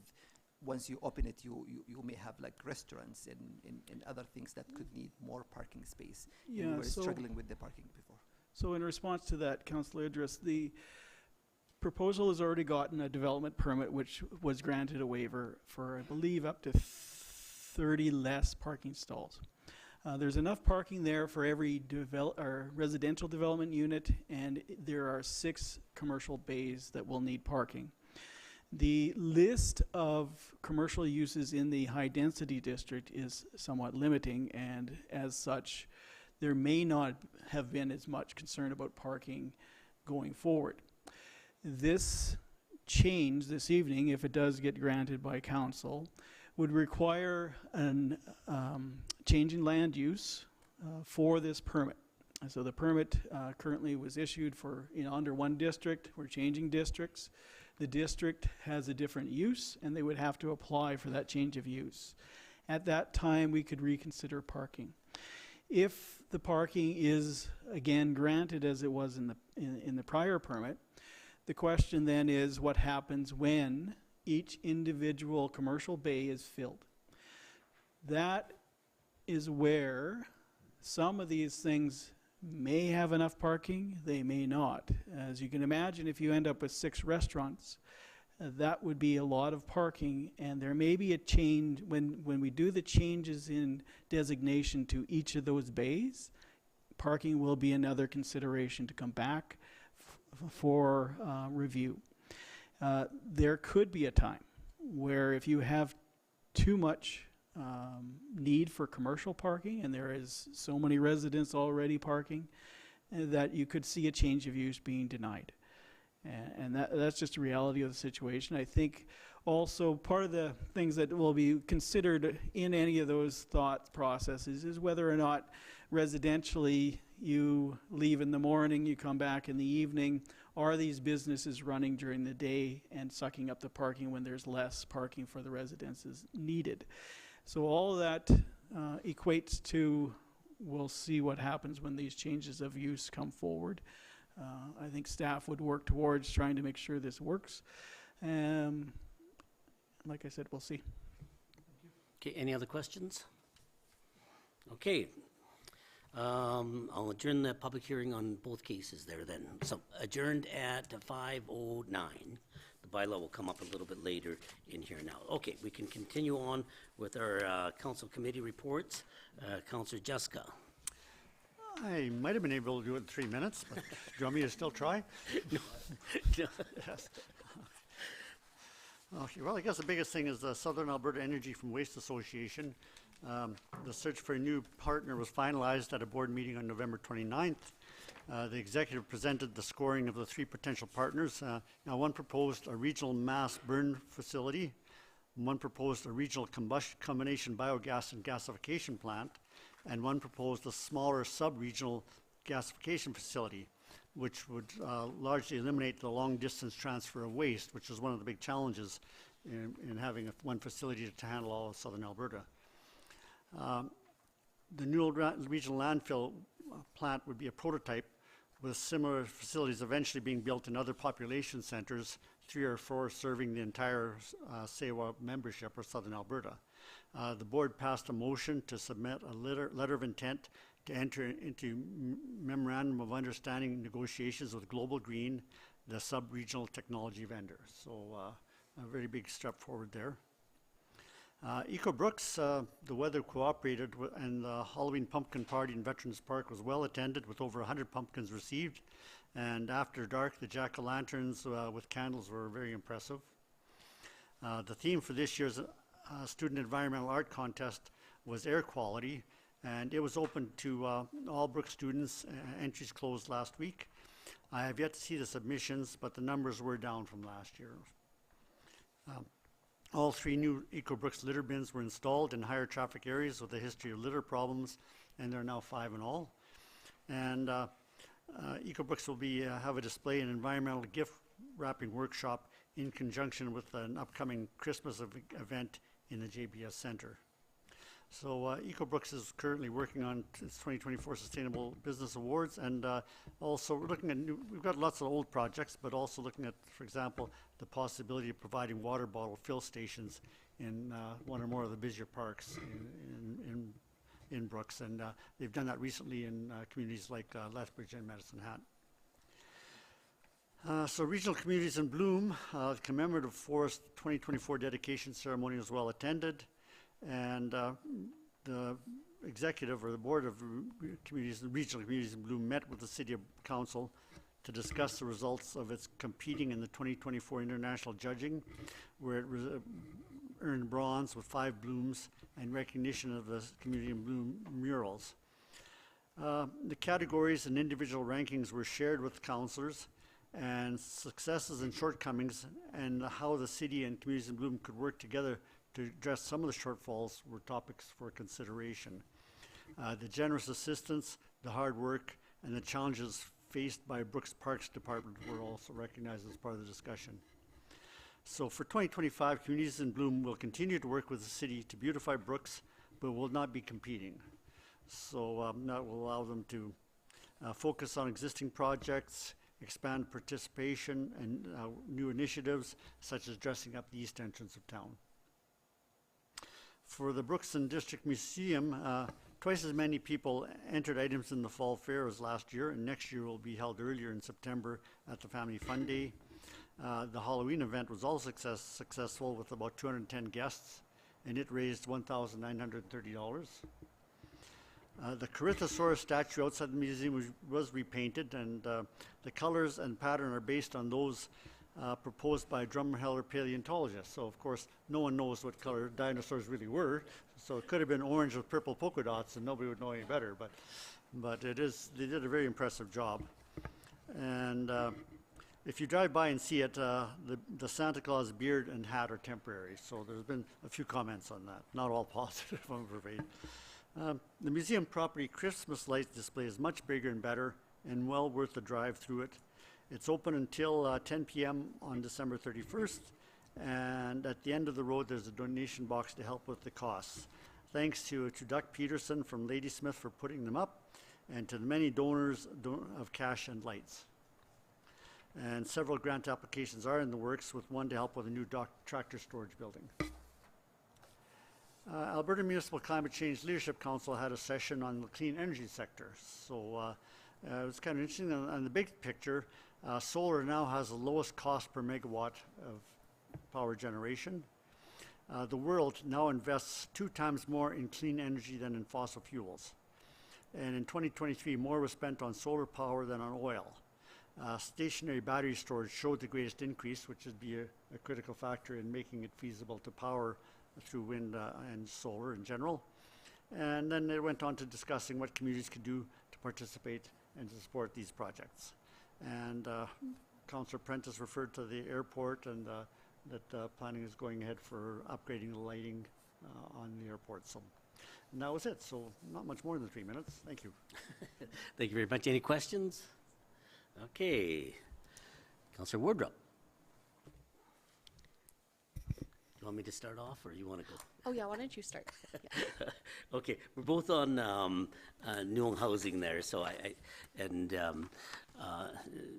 once you open it, you may have like restaurants and other things that could need more parking space. And Yeah, we were so- struggling with the parking before. So in response to that, Councillor Idris, the proposal has already gotten a development permit, which was granted a waiver for, I believe, up to 30 less parking stalls. There's enough parking there for every residential development unit, and there are 6 commercial bays that will need parking. The list of commercial uses in the high-density district is somewhat limiting, and as such, there may not have been as much concern about parking going forward. This change this evening, if it does get granted by council, would require an change in land use for this permit. And so the permit currently was issued for under one district. We're changing districts. The district has a different use, and they would have to apply for that change of use. At that time, we could reconsider parking. If the parking is again granted as it was in the prior permit, the question then is what happens when each individual commercial bay is filled. That is where some of these things may have enough parking, they may not. As you can imagine, if you end up with 6 restaurants, that would be a lot of parking, and there may be a change when we do the changes in designation to each of those bays. Parking will be another consideration to come back for review. There could be a time where if you have too much need for commercial parking, and there is so many residents already parking, that you could see a change of use being denied. And that's just a reality of the situation. I think also part of the things that will be considered in any of those thought processes is whether or not residentially you leave in the morning, you come back in the evening. Are these businesses running during the day and sucking up the parking when there's less parking for the residences needed? So all of that equates to, we'll see what happens when these changes of use come forward. I think staff would work towards trying to make sure this works. Like I said, we'll see. Okay, any other questions? Okay. I'll adjourn the public hearing on both cases there then. So adjourned at 5:09. The bylaw will come up a little bit later in here now. Okay, we can continue on with our council committee reports. Councillor Jessica. I might have been able to do it in 3 minutes, but do you want me to still try? No. Yes. Okay, well, I guess the biggest thing is the Southern Alberta Energy from Waste Association The search for a new partner was finalized at a board meeting on November 29th. The executive presented the scoring of the 3 potential partners. Now, one proposed a regional mass burn facility, one proposed a regional combination biogas and gasification plant, and one proposed a smaller sub-regional gasification facility, which would largely eliminate the long-distance transfer of waste, which is one of the big challenges in having one facility to handle all of southern Alberta. The new regional landfill plant would be a prototype, with similar facilities eventually being built in other population centers, 3 or 4 serving the entire SEWA membership of southern Alberta. The board passed a motion to submit a letter of intent to enter into memorandum of understanding negotiations with Global Green, the sub-regional technology vendor. So a very big step forward there. Eco Brooks, the weather cooperated and the Halloween pumpkin party in Veterans Park was well attended with over 100 pumpkins received. And after dark, the jack-o'-lanterns with candles were very impressive. The theme for this year's Student Environmental Art Contest was air quality, and it was open to all Brooks students. Entries closed last week. I have yet to see the submissions, but the numbers were down from last year. All 3 new EcoBrooks litter bins were installed in higher traffic areas with a history of litter problems, and there are now 5 in all. And EcoBrooks will have a display and environmental gift wrapping workshop in conjunction with an upcoming Christmas event in the JBS Center. So EcoBrooks is currently working on its 2024 Sustainable Business Awards, and also we're looking at we've got lots of old projects, but also looking at, for example, the possibility of providing water bottle fill stations in one or more of the busier parks in Brooks, and they've done that recently in communities like Lethbridge and Medicine Hat. So Regional Communities in Bloom, the Commemorative Forest 2024 dedication ceremony was well attended, and the executive or the board of Regional Communities in Bloom met with the City Council to discuss the results of its competing in the 2024 international judging, where it earned bronze with 5 blooms and recognition of the Community in Bloom murals. The categories and individual rankings were shared with councillors, and successes and shortcomings and how the city and Communities in Bloom could work together to address some of the shortfalls were topics for consideration. The generous assistance, the hard work, and the challenges faced by Brooks Parks Department were also recognized as part of the discussion. So for 2025, Communities in Bloom will continue to work with the city to beautify Brooks, but will not be competing. So that will allow them to focus on existing projects, expand participation, and new initiatives, such as dressing up the east entrance of town. For the Brookston District Museum, twice as many people entered items in the fall fair as last year, and next year will be held earlier in September at the Family Fun Day. The Halloween event was also successful with about 210 guests, and it raised $1,930. The Corythosaurus statue outside the museum was repainted, and the colors and pattern are based on those proposed by Drumheller paleontologists. So of course, no one knows what color dinosaurs really were. So it could have been orange with purple polka dots, and nobody would know any better. But they did a very impressive job. And if you drive by and see it, the Santa Claus beard and hat are temporary. So there's been a few comments on that. Not all positive, I'm afraid. The museum property Christmas lights display is much bigger and better, and well worth the drive through it. It's open until 10 p.m. on December 31st, and at the end of the road there's a donation box to help with the costs. Thanks to Duck Peterson from Ladysmith for putting them up, and to the many donors of cash and lights. And several grant applications are in the works, with one to help with a new tractor storage building. Alberta Municipal Climate Change Leadership Council had a session on the clean energy sector. So it was kind of interesting. On the big picture, solar now has the lowest cost per megawatt of power generation. The world now invests 2 times more in clean energy than in fossil fuels. And in 2023, more was spent on solar power than on oil. Stationary battery storage showed the greatest increase, which would be a critical factor in making it feasible to power through wind and solar in general. And then it went on to discussing what communities could do to participate and to support these projects. And Councillor Prentice referred to the airport and that planning is going ahead for upgrading the lighting on the airport. So, and that was it. So not much more than 3 minutes. Thank you. Thank you very much. Any questions? Okay. Councillor Wardrop. You want me to start off, or you want to go? Oh, yeah, why don't you start? Yeah. Okay, we're both on Newell Housing there, so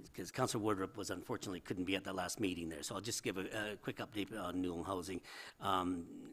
because Councillor Wardrop was unfortunately couldn't be at the last meeting there, so I'll just give a quick update on Newell Housing.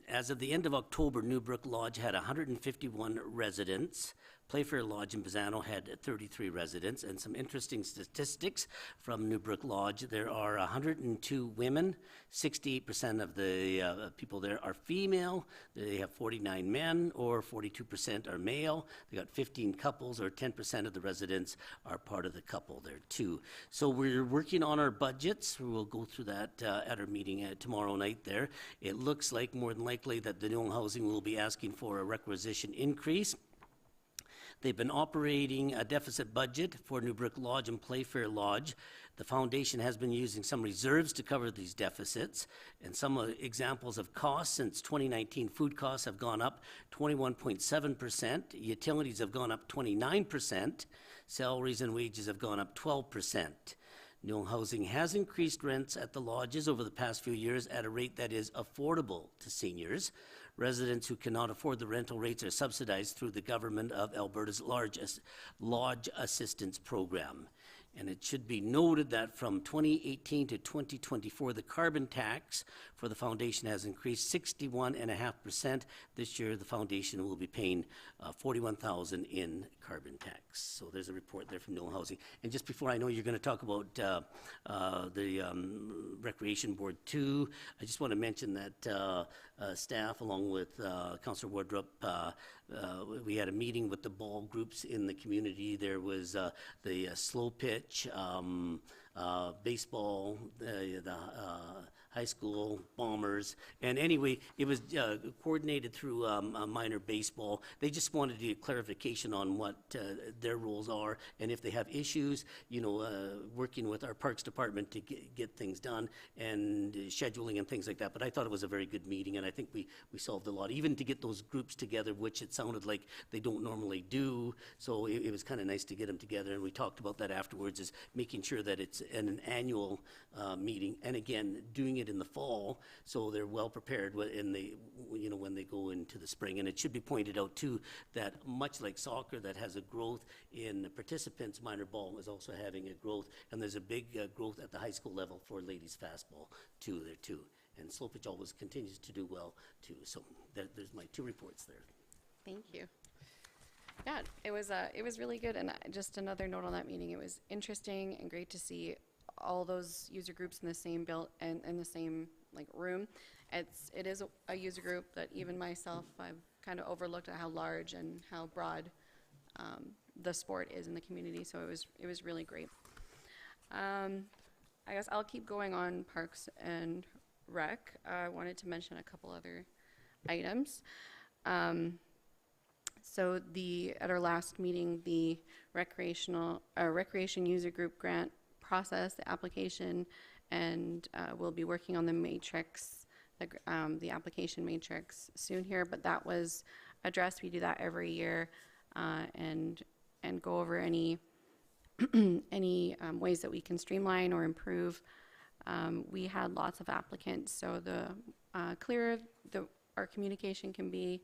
As of the end of October, Newbrook Lodge had 151 residents. Playfair Lodge in Pisano had 33 residents, and some interesting statistics from Newbrook Lodge. There are 102 women, 68% of the people there are female. They have 49 men, or 42% are male. They got 15 couples, or 10% of the residents are part of the couple there too. So we're working on our budgets. We'll go through that at our meeting tomorrow night there. It looks like more than likely that the Newell Housing will be asking for a requisition increase. They've been operating a deficit budget for Newbrook Lodge and Playfair Lodge. The foundation has been using some reserves to cover these deficits. And some examples of costs since 2019, food costs have gone up 21.7%, utilities have gone up 29%, salaries and wages have gone up 12%. Newell Housing has increased rents at the lodges over the past few years at a rate that is affordable to seniors. Residents who cannot afford the rental rates are subsidized through the Government of Alberta's Lodge Assistance Program. And it should be noted that from 2018 to 2024, the carbon tax for the foundation has increased 61.5%. This year, the foundation will be paying $41,000 in carbon tax. So there's a report there from Newell Housing. And just before, I know you're going to talk about the Recreation Board too, I just want to mention that staff, along with Councillor Wardrop, we had a meeting with the ball groups in the community. There was the slow pitch, baseball, the high school Bombers, and anyway, it was coordinated through minor baseball. They just wanted to get clarification on what their roles are, and if they have issues, you know, working with our Parks Department to get things done, and scheduling and things like that. But I thought it was a very good meeting, and I think we solved a lot, even to get those groups together, which it sounded like they don't normally do. So it was kind of nice to get them together, and we talked about that afterwards, is making sure that it's an annual meeting, and again, doing it in the fall, so they're well prepared when they go into the spring. And it should be pointed out too that much like soccer that has a growth in participants, minor ball is also having a growth, and there's a big growth at the high school level for ladies fastball too there too. And slow pitch always continues to do well too. So there's my two reports there. Thank you. Yeah, it was really good. And just another note on that meeting, it was interesting and great to see all those user groups in the same in the same like room. It is a user group that even myself, I've kind of overlooked at how large and how broad the sport is in the community. So it was really great. I guess I'll keep going on Parks and Rec. I wanted to mention a couple other items. So at our last meeting, the recreation user group grant process, the application, and we'll be working on the matrix, the application matrix soon here, but that was addressed. We do that every year, and go over any ways that we can streamline or improve. We had lots of applicants, so the clearer our communication can be,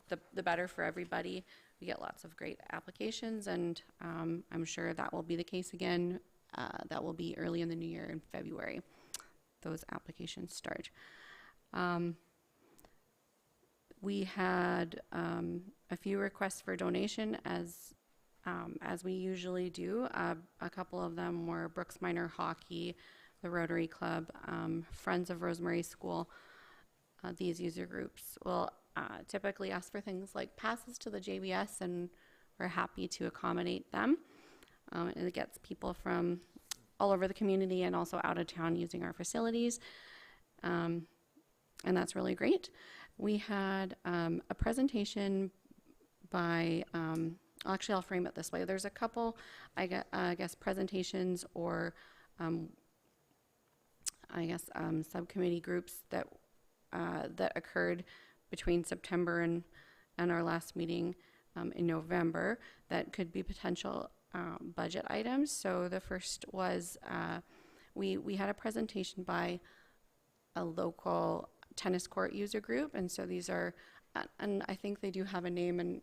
the better for everybody. We get lots of great applications, and I'm sure that will be the case again. That will be early in the new year in February. Those applications start. We had a few requests for donation, as we usually do. A couple of them were Brooks Minor Hockey, the Rotary Club, Friends of Rosemary School. These user groups will typically ask for things like passes to the JBS, and we're happy to accommodate them. And it gets people from all over the community and also out of town using our facilities. And that's really great. We had a presentation by, actually I'll frame it this way. There's a couple, I guess, presentations or subcommittee groups that that occurred between September and our last meeting in November that could be potential budget items. So the first was we had a presentation by a local tennis court user group, and so these are, and I think they do have a name, and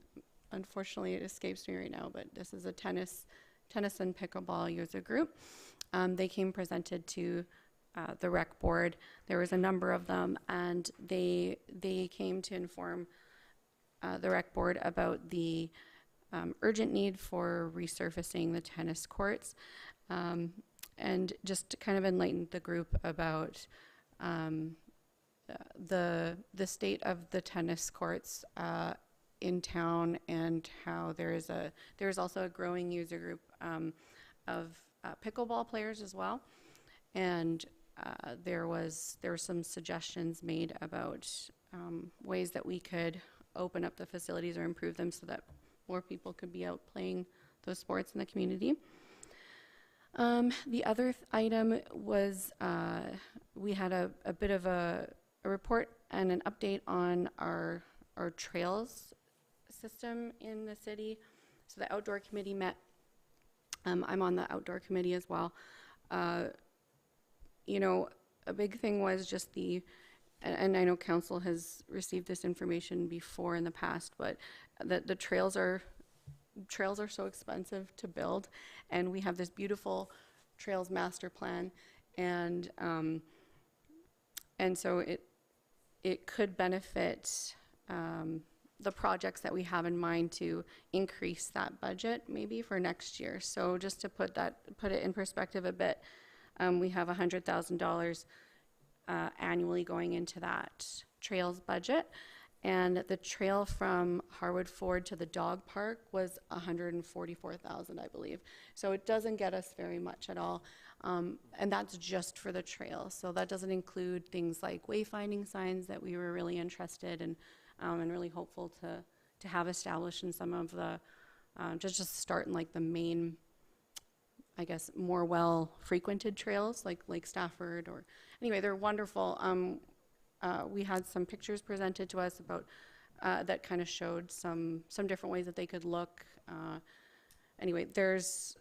unfortunately it escapes me right now, but this is a tennis and pickleball user group. They came presented to the rec board. There was a number of them, and they came to inform the rec board about the urgent need for resurfacing the tennis courts, and just to kind of enlighten the group about the state of the tennis courts in town, and how there is also a growing user group of pickleball players as well. And there were some suggestions made about ways that we could open up the facilities or improve them so that more people could be out playing those sports in the community. The other item was we had a bit of a report and an update on our trails system in the city. So the outdoor committee met. I'm on the outdoor committee as well. You know, a big thing was just and I know council has received this information before in the past, but the trails are so expensive to build, and we have this beautiful trails master plan, and so it could benefit the projects that we have in mind to increase that budget maybe for next year. So just to put it in perspective a bit, we have $100,000 annually going into that trails budget, and the trail from Harwood Ford to the dog park was $144,000, I believe. So it doesn't get us very much at all, and that's just for the trail. So that doesn't include things like wayfinding signs that we were really interested in and really hopeful to have established in some of the just start in like the main, I guess, more well-frequented trails like Lake Stafford, or anyway, they're wonderful. We had some pictures presented to us about that kind of showed some different ways that they could look. Anyway, there's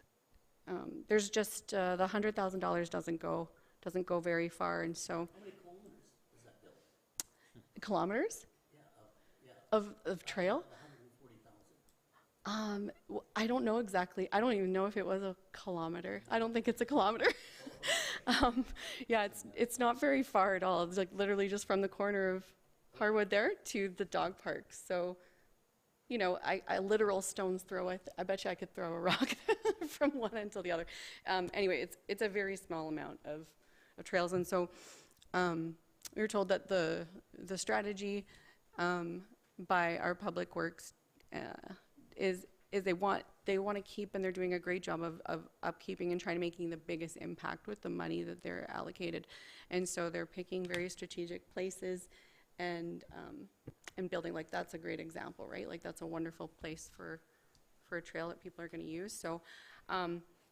just the $100,000 doesn't go very far, and so. How many kilometers is that built? Kilometers? Yeah. Of trail? I don't know exactly. I don't even know if it was a kilometer. I don't think it's a kilometer. Yeah, it's not very far at all. It's like literally just from the corner of Harwood there to the dog park. So, you know, a literal stone's throw. I bet you I could throw a rock from one end to the other. Anyway, it's a very small amount of trails, and so we were told that the strategy by our public works is they want to keep, and they're doing a great job of upkeeping and trying to making the biggest impact with the money that they're allocated. And so they're picking very strategic places and building, like that's a great example, right? Like that's a wonderful place for a trail that people are going to use. So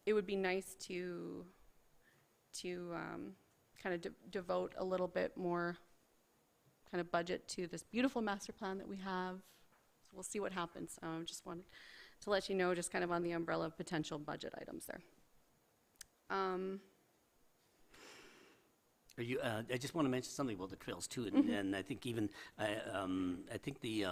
it would be nice to kind of devote a little bit more kind of budget to this beautiful master plan that we have. So we'll see what happens. Just wanted to let you know, just kind of on the umbrella of potential budget items there. I just want to mention something about the trails too, and I think even I think the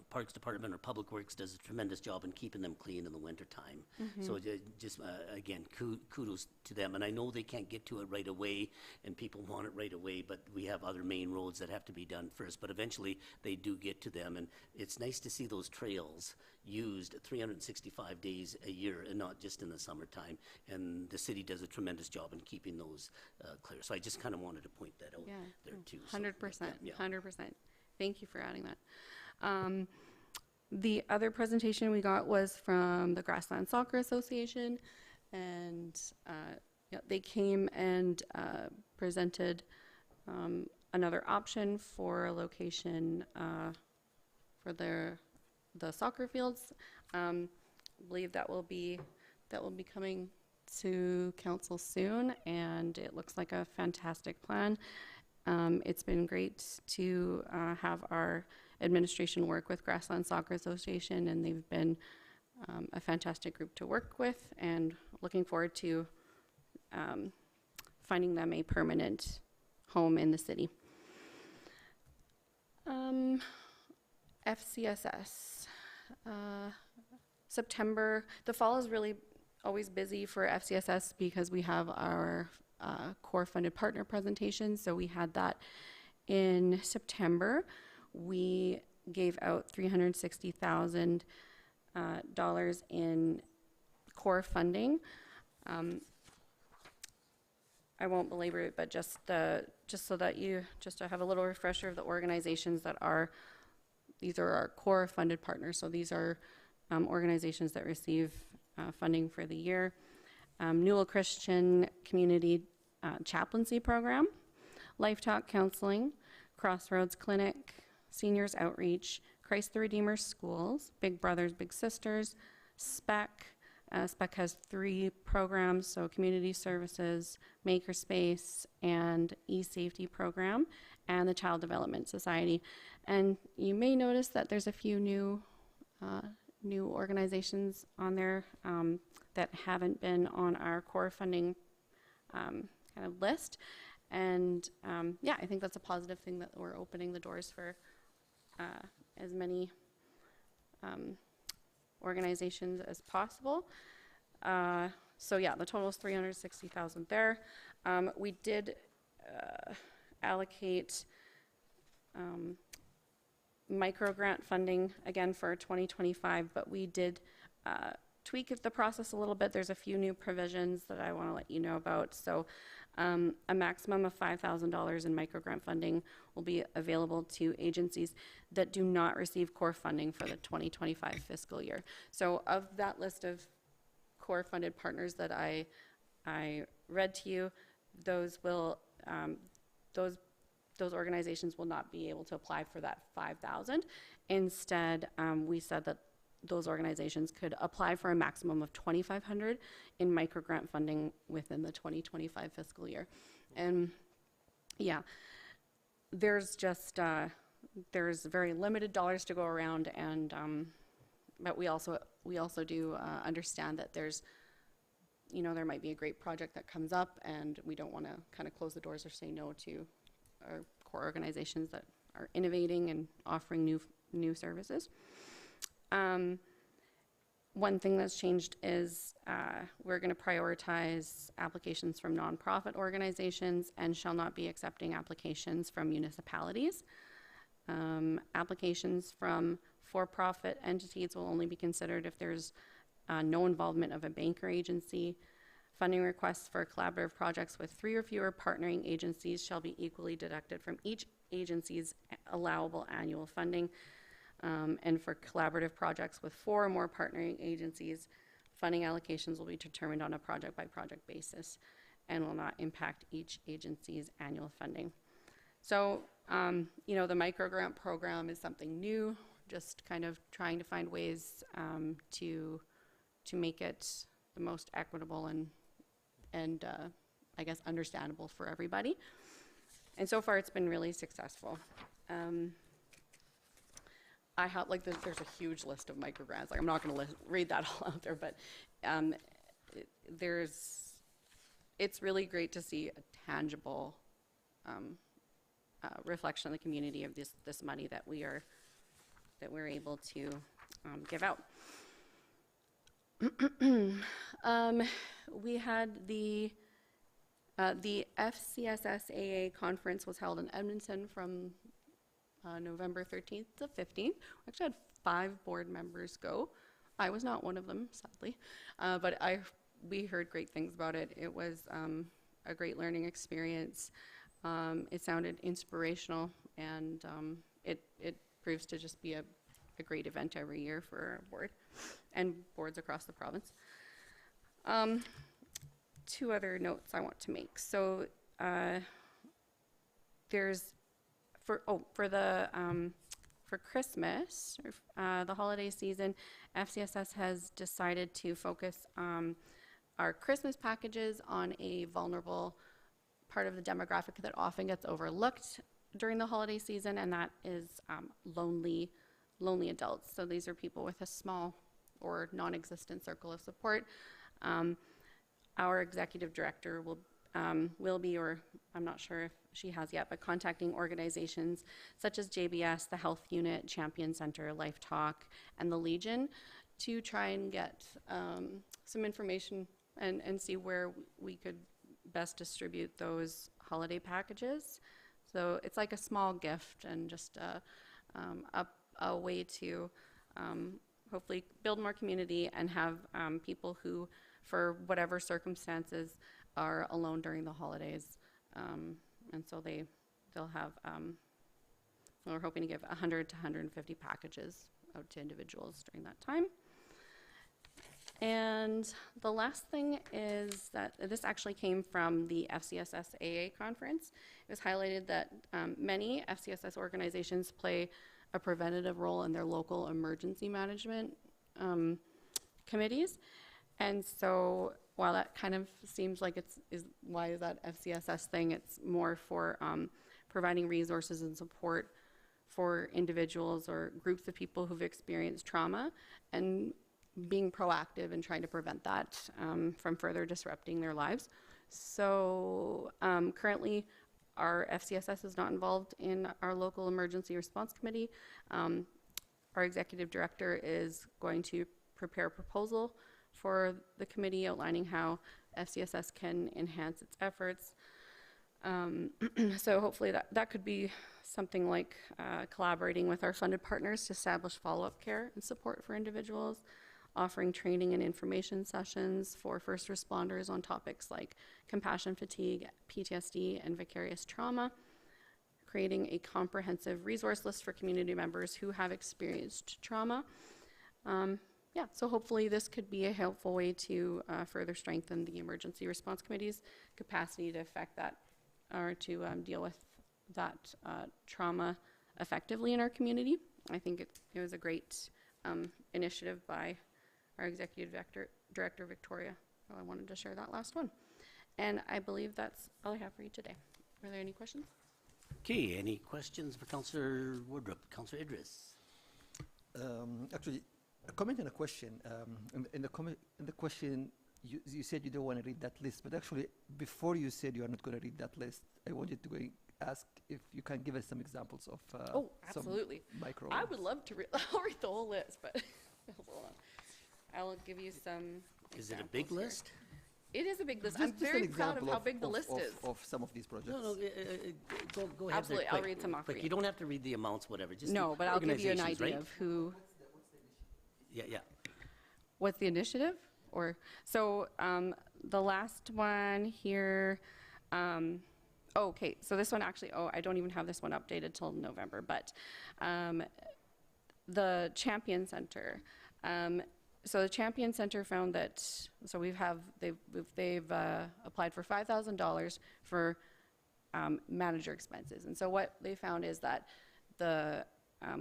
Parks Department or Public Works does a tremendous job in keeping them clean in the wintertime. So just again, kudos to them. And I know they can't get to it right away, and people want it right away, but we have other main roads that have to be done first. But eventually, they do get to them, and it's nice to see those trails used 365 days a year and not just in the summertime. And the city does a tremendous job in keeping those clear. So I just kind of wanted to point that out there too. 100%, yeah. 100%. Thank you for adding that. The other presentation we got was from the Grassland Soccer Association, and they came and presented another option for a location for the soccer fields. Believe that will be coming to council soon, and it looks like a fantastic plan. It's been great to have our administration work with Grassland Soccer Association, and they've been a fantastic group to work with, and looking forward to finding them a permanent home in the city. FCSS. September, the fall is really always busy for FCSS because we have our core funded partner presentation. So we had that in September. We gave out $360,000 in core funding. I won't belabor it, but just so that just to have a little refresher of the organizations that are, these are our core funded partners. So these are organizations that receive funding for the year. Newell Christian Community Chaplaincy Program, Life Talk Counseling, Crossroads Clinic, Seniors Outreach, Christ the Redeemer Schools, Big Brothers Big Sisters, SPEC. SPEC has 3 programs, so Community Services, Makerspace, and eSafety Program, and the Child Development Society. And you may notice that there's a few new organizations on there that haven't been on our core funding kind of list. And yeah, I think that's a positive thing that we're opening the doors for as many organizations as possible. So yeah, the total is $360,000 there. We did allocate micro grant funding again for 2025, but we did tweak the process a little bit. There's a few new provisions that I want to let you know about. So a maximum of $5,000 in micro grant funding will be available to agencies that do not receive core funding for the 2025 fiscal year. So of that list of core funded partners that I read to you, those will those organizations will not be able to apply for that $5,000. Instead, we said that those organizations could apply for a maximum of $2,500 in micro grant funding within the 2025 fiscal year. And yeah, there's just there's very limited dollars to go around, and but we also do understand that there's, you know, there might be a great project that comes up, and we don't want to kind of close the doors or say no to our core organizations that are innovating and offering new services. One thing that's changed is we're going to prioritize applications from nonprofit organizations and shall not be accepting applications from municipalities. Applications from for-profit entities will only be considered if there's no involvement of a bank or agency. Funding requests for collaborative projects with 3 or fewer partnering agencies shall be equally deducted from each agency's allowable annual funding. And for collaborative projects with 4 or more partnering agencies, funding allocations will be determined on a project-by-project basis and will not impact each agency's annual funding. So, you know, the microgrant program is something new, just kind of trying to find ways to make it the most equitable and I guess understandable for everybody. And so far, it's been really successful. I have, like, there's a huge list of microgrants. Like, I'm not going to read that all out there, but it's really great to see a tangible reflection of the community of this money that we're able to give out. We had the FCSSAA conference was held in Edmonton from November 13th to 15th. We actually had 5 board members go. I was not one of them, sadly, but we heard great things about it. It was a great learning experience. It sounded inspirational, and it proves to just be a great event every year for our board and boards across the province. 2 other notes I want to make. So there's for Christmas, the holiday season, FCSS has decided to focus our Christmas packages on a vulnerable part of the demographic that often gets overlooked during the holiday season, and that is lonely adults. So these are people with a small or non-existent circle of support. Our executive director will be, or I'm not sure if she has yet, but contacting organizations such as JBS, the Health Unit, Champion Center, Life Talk, and the Legion to try and get some information and see where we could best distribute those holiday packages. So it's like a small gift and just a way to hopefully build more community and have people who, for whatever circumstances, are alone during the holidays. And so they'll have, we're hoping to give 100 to 150 packages out to individuals during that time. And the last thing is that this actually came from the FCSS AA conference. It was highlighted that many FCSS organizations play a preventative role in their local emergency management committees. And so while that kind of seems like why is that FCSS thing, it's more for providing resources and support for individuals or groups of people who've experienced trauma and being proactive and trying to prevent that from further disrupting their lives. So currently, our FCSS is not involved in our local emergency response committee. Our executive director is going to prepare a proposal for the committee outlining how FCSS can enhance its efforts. So hopefully that could be something like collaborating with our funded partners to establish follow-up care and support for individuals, offering training and information sessions for first responders on topics like compassion fatigue, PTSD, and vicarious trauma, creating a comprehensive resource list for community members who have experienced trauma. Yeah, so hopefully this could be a helpful way to further strengthen the emergency response committee's capacity to affect that or to deal with that trauma effectively in our community. I think it was a great initiative by our executive director, Victoria. So I wanted to share that last one. And I believe that's all I have for you today. Are there any questions? Okay, any questions for Councillor Woodrup? Councillor Idris? Actually, a comment and a question. In the question, you said you don't want to read that list, but actually, before you said you are not going to read that list, I wanted to ask if you can give us some examples of oh, absolutely. some micro. I would love to read. I'll read the whole list, but hold on. I'll give you some. Is it a big examples here. list? It is a big list. Just I'm very an proud of example how big the list is. Of some of these projects. No, go ahead. Absolutely, I'll read some off for Quick, you. you don't have to read the amounts, whatever. Just No, the but I'll give you an organizations, idea right? of who. Yeah. What's the initiative? Or so the last one here. Okay, so this one actually. Oh, I don't even have this one updated till November. But the Champion Center. So the Champion Center found that. So they've applied for $5,000 for manager expenses, and so what they found is that the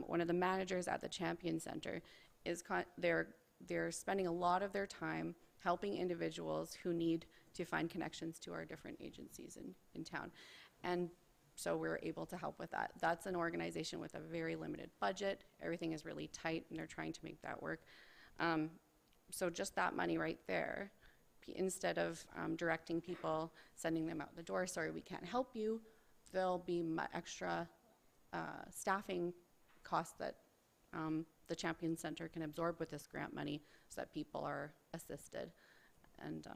one of the managers at the Champion Center is they're spending a lot of their time helping individuals who need to find connections to our different agencies in town. And so we're able to help with that. That's an organization with a very limited budget. Everything is really tight, and they're trying to make that work. So just that money right there, instead of directing people, sending them out the door, sorry, we can't help you, there'll be extra staffing costs that the Champion Center can absorb with this grant money so that people are assisted and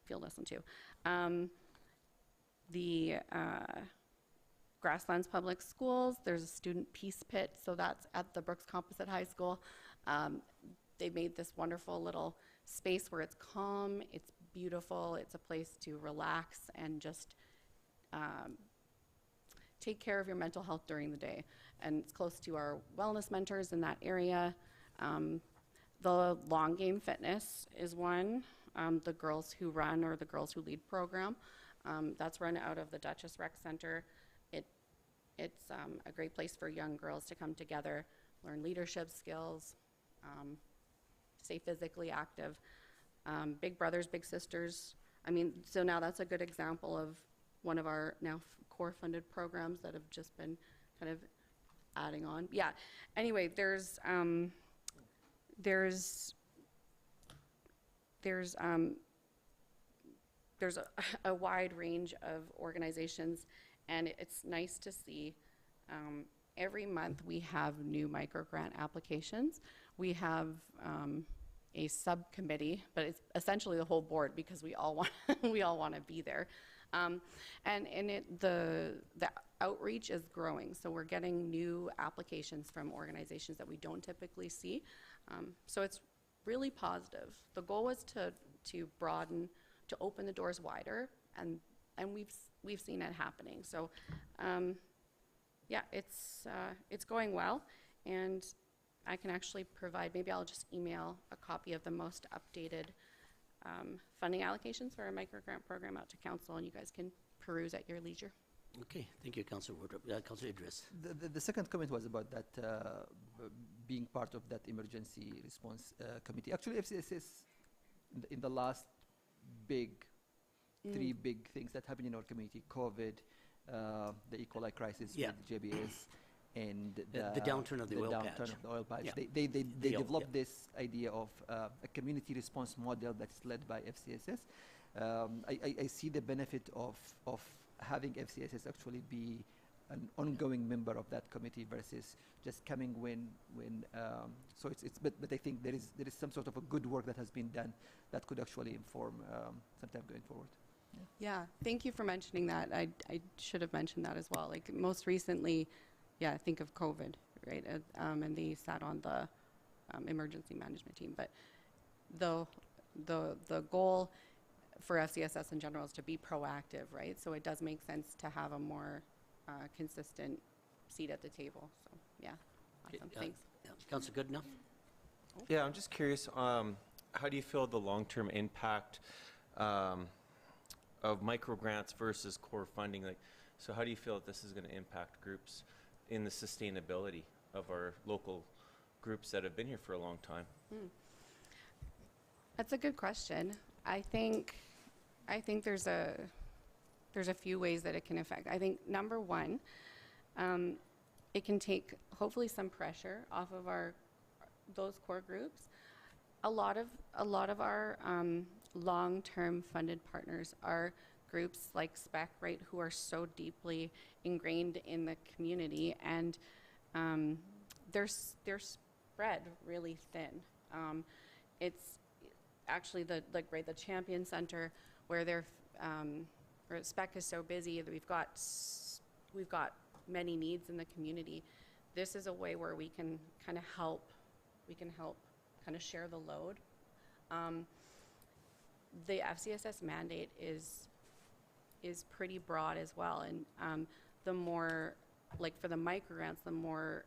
feel listened to. The Grasslands Public Schools, there's a student peace pit, so that's at the Brooks Composite High School. They made this wonderful little space where it's calm, it's beautiful, it's a place to relax and just take care of your mental health during the day. And it's close to our wellness mentors in that area. The Long Game Fitness is one, the Girls Who Run or the Girls Who Lead program. That's run out of the Duchess Rec Center. It's a great place for young girls to come together, learn leadership skills, stay physically active. Big brothers, big sisters. I mean, so now that's a good example of one of our now core funded programs that have just been kind of adding on. Yeah. Anyway, there's a wide range of organizations, and it's nice to see every month we have new microgrant applications. We have a subcommittee, but it's essentially the whole board because we all want we all want to be there. The outreach is growing, so we're getting new applications from organizations that we don't typically see. So it's really positive. The goal was to broaden, to open the doors wider, and we've seen it happening. So yeah, it's going well, and I can actually provide, maybe I'll just email a copy of the most updated funding allocations for our microgrant program out to council, and you guys can peruse at your leisure. Okay, thank you, Councillor Woodruff. Councillor Idris. The second comment was about that being part of that emergency response committee. Actually, FCSS in the last three big things that happened in our community: COVID, the E. coli crisis Yeah. with JBS, and The downturn of the oil patch. downturn of the oil patch. Yeah. They The oil, developed yeah. this idea of a community response model that's led by FCSS. I see the benefit of having FCSS actually be an ongoing member of that committee versus just coming when so it's but I think there is some sort of a good work that has been done that could actually inform sometime going forward. Yeah, thank you for mentioning that. I should have mentioned that as well. Like most recently, yeah, think of COVID, right? And they sat on the emergency management team. But the goal for FCSS in general is to be proactive, right? So it does make sense to have a more consistent seat at the table. So yeah, awesome. Thanks. Councillor Goodenough? Yeah, I'm just curious, how do you feel the long-term impact of microgrants versus core funding? Like, so how do you feel that this is going to impact groups in the sustainability of our local groups that have been here for a long time? That's a good question. I think there's a few ways that it can affect. I think number one, it can take hopefully some pressure off of those core groups. A lot of our long-term funded partners are groups like SPEC, right, who are so deeply ingrained in the community, and they're spread really thin. It's actually the Champion Center where where SPEC is so busy that we've got many needs in the community. This is a way where we can kind of help kind of share the load. The FCSS mandate is pretty broad as well, and the more, like for the microgrants, the more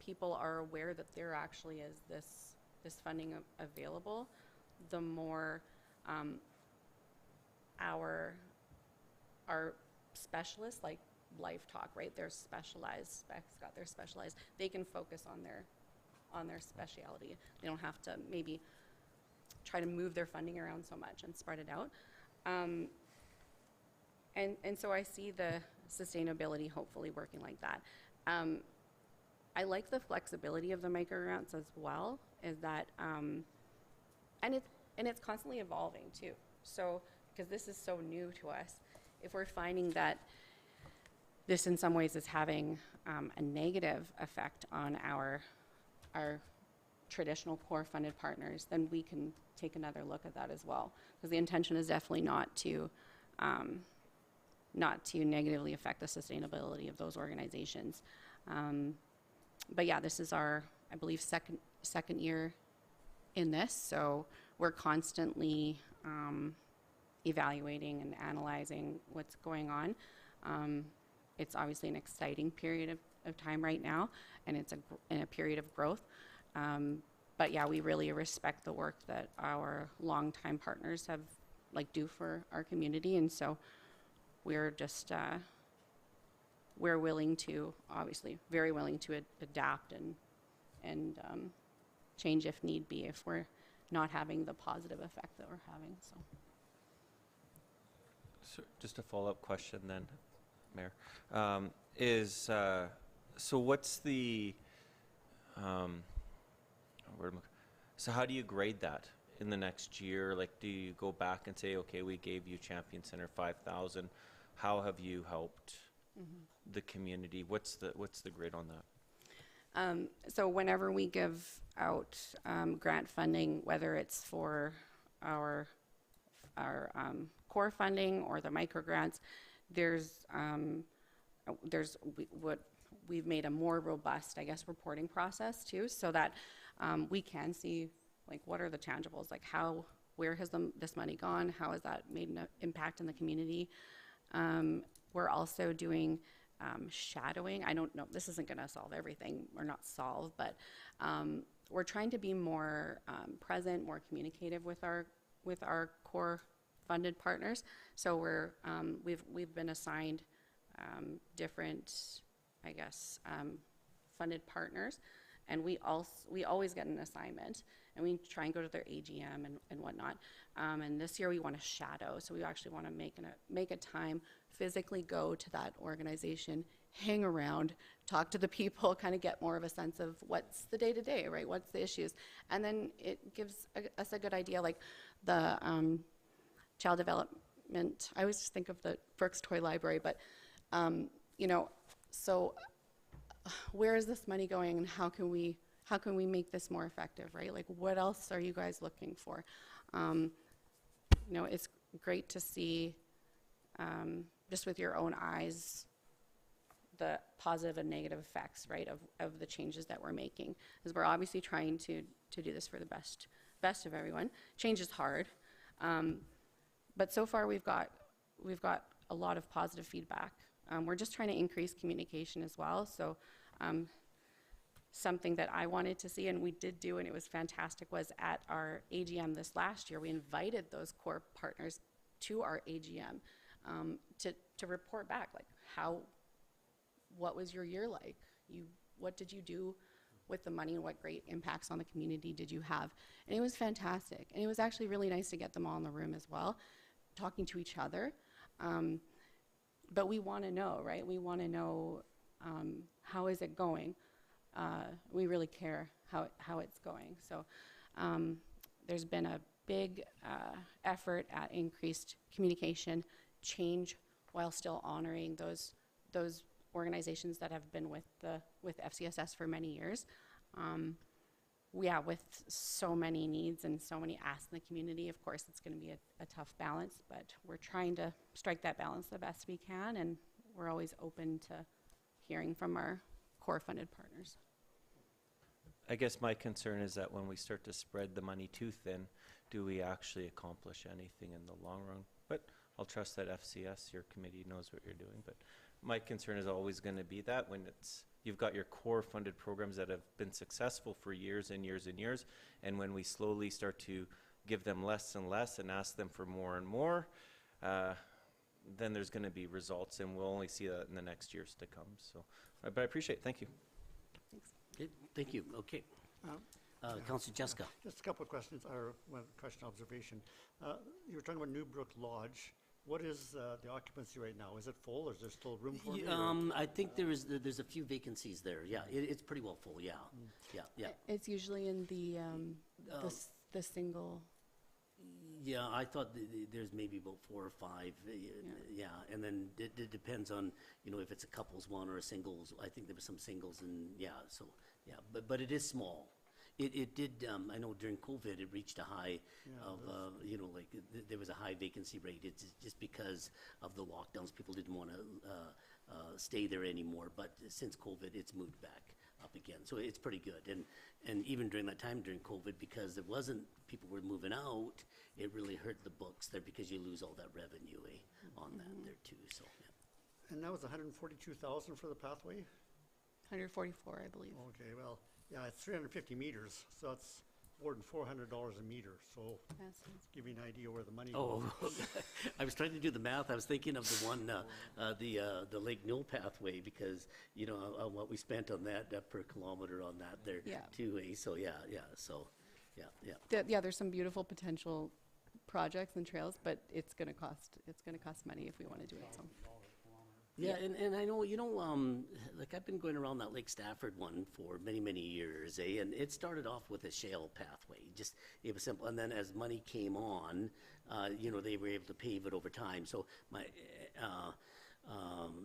people are aware that there actually is this funding available, the more our specialists, like Life Talk, right? They're specialized. SPEC's got their specialized. They can focus on their specialty. They don't have to maybe try to move their funding around so much and spread it out. And so I see the sustainability hopefully working like that. I like the flexibility of the microgrants as well, is that, and it's constantly evolving too. So, because this is so new to us, if we're finding that this in some ways is having a negative effect on our traditional core funded partners, then we can take another look at that as well. Because the intention is definitely not to negatively affect the sustainability of those organizations. But yeah, this is our, I believe, second year in this, so we're constantly evaluating and analyzing what's going on. It's obviously an exciting period of time right now, and it's in a period of growth. But yeah, we really respect the work that our longtime partners have do for our community, and so we're just we're willing to, obviously, very willing to adapt and change if need be, if we're not having the positive effect that we're having, so. So just a follow-up question then, Mayor, so what's the, so how do you grade that in the next year? Like, do you go back and say, okay, we gave you Champion Center 5,000. How have you helped the community? What's the grade on that? So whenever we give out grant funding, whether it's for our core funding or the micro grants, we've made a more robust, I guess, reporting process too, so that we can see like what are the tangibles, like where has this money gone, how has that made an impact in the community. We're also doing shadowing. I don't know, this isn't going to solve everything, or not solve, but we're trying to be more present, more communicative with our core funded partners. So we've been assigned different, I guess, funded partners, and we always get an assignment, and we try and go to their AGM and whatnot. And this year we want to shadow, so we actually want to make a time, physically go to that organization, hang around, talk to the people, kind of get more of a sense of what's the day-to-day, right? What's the issues? And then it gives us a good idea, like the child development. I always just think of the Brooks Toy Library, but you know, so where is this money going, and how can we make this more effective, right? Like, what else are you guys looking for? You know, it's great to see just with your own eyes the positive and negative effects, right, of the changes that we're making, because we're obviously trying to do this for the best of everyone. Change is hard, but so far we've got a lot of positive feedback. We're just trying to increase communication as well. So something that I wanted to see, and we did do, and it was fantastic, was at our AGM this last year, we invited those core partners to our AGM to report back, like what was your year like? What did you do with the money, and what great impacts on the community did you have? And it was fantastic. And it was actually really nice to get them all in the room as well, talking to each other. But we want to know, right? We want to know how is it going? We really care how it's going. So there's been a big effort at increased communication, change, while still honoring those organizations that have been with FCSS for many years. Yeah, with so many needs and so many asks in the community, of course, it's going to be a tough balance, but we're trying to strike that balance the best we can, and we're always open to hearing from our core funded partners. I guess my concern is that when we start to spread the money too thin, do we actually accomplish anything in the long run? But I'll trust that FCS, your committee, knows what you're doing. But my concern is always going to be that when you've got your core funded programs that have been successful for years and years and years, and when we slowly start to give them less and less and ask them for more and more, then there's going to be results, and we'll only see that in the next years to come. So, but I appreciate it. Thank you. Okay, thank you. Okay. Councilor Jessica. Just a couple of questions, or one question observation. You were talking about Newbrook Lodge. What is the occupancy right now? Is it full, or is there still room for me? I think there's a few vacancies there. Yeah, it's pretty well full. Yeah, yeah. It's usually in the single. Yeah, I thought there's maybe about 4 or 5. Yeah, and then it depends on, you know, if it's a couples one or a singles. I think there were some singles, and yeah, so yeah, but it is small. It did, I know during COVID, it reached a high of, you know, like there was a high vacancy rate. It's just because of the lockdowns, people didn't want to stay there anymore. But since COVID, it's moved back up again. So it's pretty good. And even during that time, during COVID, because there wasn't, people were moving out, it really hurt the books there because you lose all that revenue on that there too. So, yeah. And that was 142,000 for the pathway? 144, I believe. Okay, well, yeah, it's 350 meters, so it's more than $400 a meter, so Yes. give you an idea where the money goes. Oh, I was trying to do the math. I was thinking of the one, the Lake Newell pathway, because, you know, what we spent on that per kilometer on that there Yeah. too, eh? So, yeah, so, yeah. Yeah, there's some beautiful potential projects and trails, but it's gonna cost money if we wanna do it, so. Yeah, and I know, you know, like I've been going around that Lake Stafford one for many, many years, eh? And it started off with a shale pathway, just, it was simple. And then as money came on, you know, they were able to pave it over time. So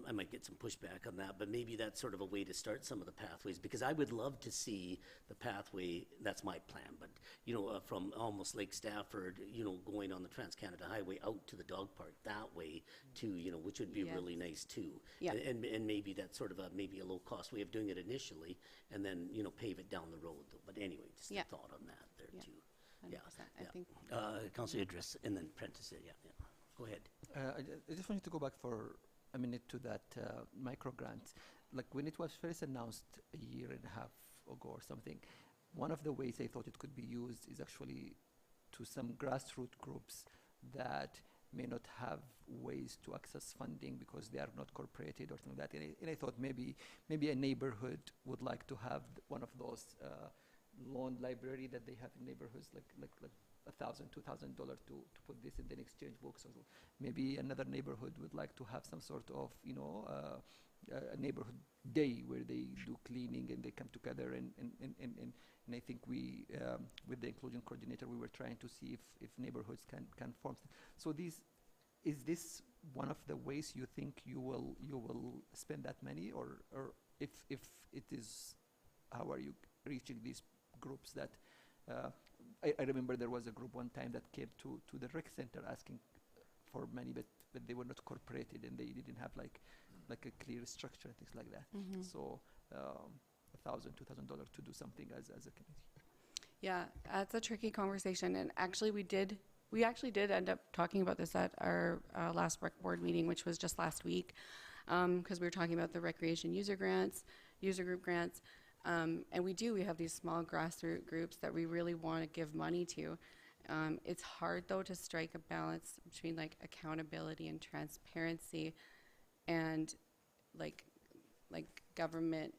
I might get some pushback on that, but maybe that's sort of a way to start some of the pathways, because I would love to see the pathway, that's my plan, but, you know, from almost Lake Stafford, you know, going on the Trans-Canada Highway out to the dog park that way too, you know, which would be Yes. really nice too. Yeah. And maybe that's sort of maybe a low-cost way of doing it initially, and then, you know, pave it down the road though. But anyway, just Yeah. a thought on that there Yeah. too. 100%. I Yeah. think Councillor Idris, and then Prentice, yeah. Go ahead. I just wanted to go back for a minute to that micro grant. Like when it was first announced a year and a half ago or something, one of the ways I thought it could be used is actually to some grassroots groups that may not have ways to access funding because they are not corporated or something like that. And I thought maybe a neighborhood would like to have one of those loan library that they have in neighborhoods, like $1,000, $2,000 to put this in the exchange books. Or maybe another neighborhood would like to have some sort of, you know, a neighborhood day where they do cleaning and they come together. And I think we, with the inclusion coordinator, we were trying to see if neighborhoods can form. So is this one of the ways you think you will spend that money, or if it is, how are you reaching these groups that? I remember there was a group one time that came to the rec center asking for money, but they were not corporated and they didn't have like a clear structure and things like that. So $1,000, $2,000 to do something as a committee. Yeah, that's a tricky conversation, and actually we actually did end up talking about this at our last rec board meeting, which was just last week, because we were talking about the recreation user group grants, and we have these small grassroots groups that we really want to give money to. It's hard though to strike a balance between like accountability and transparency, and like government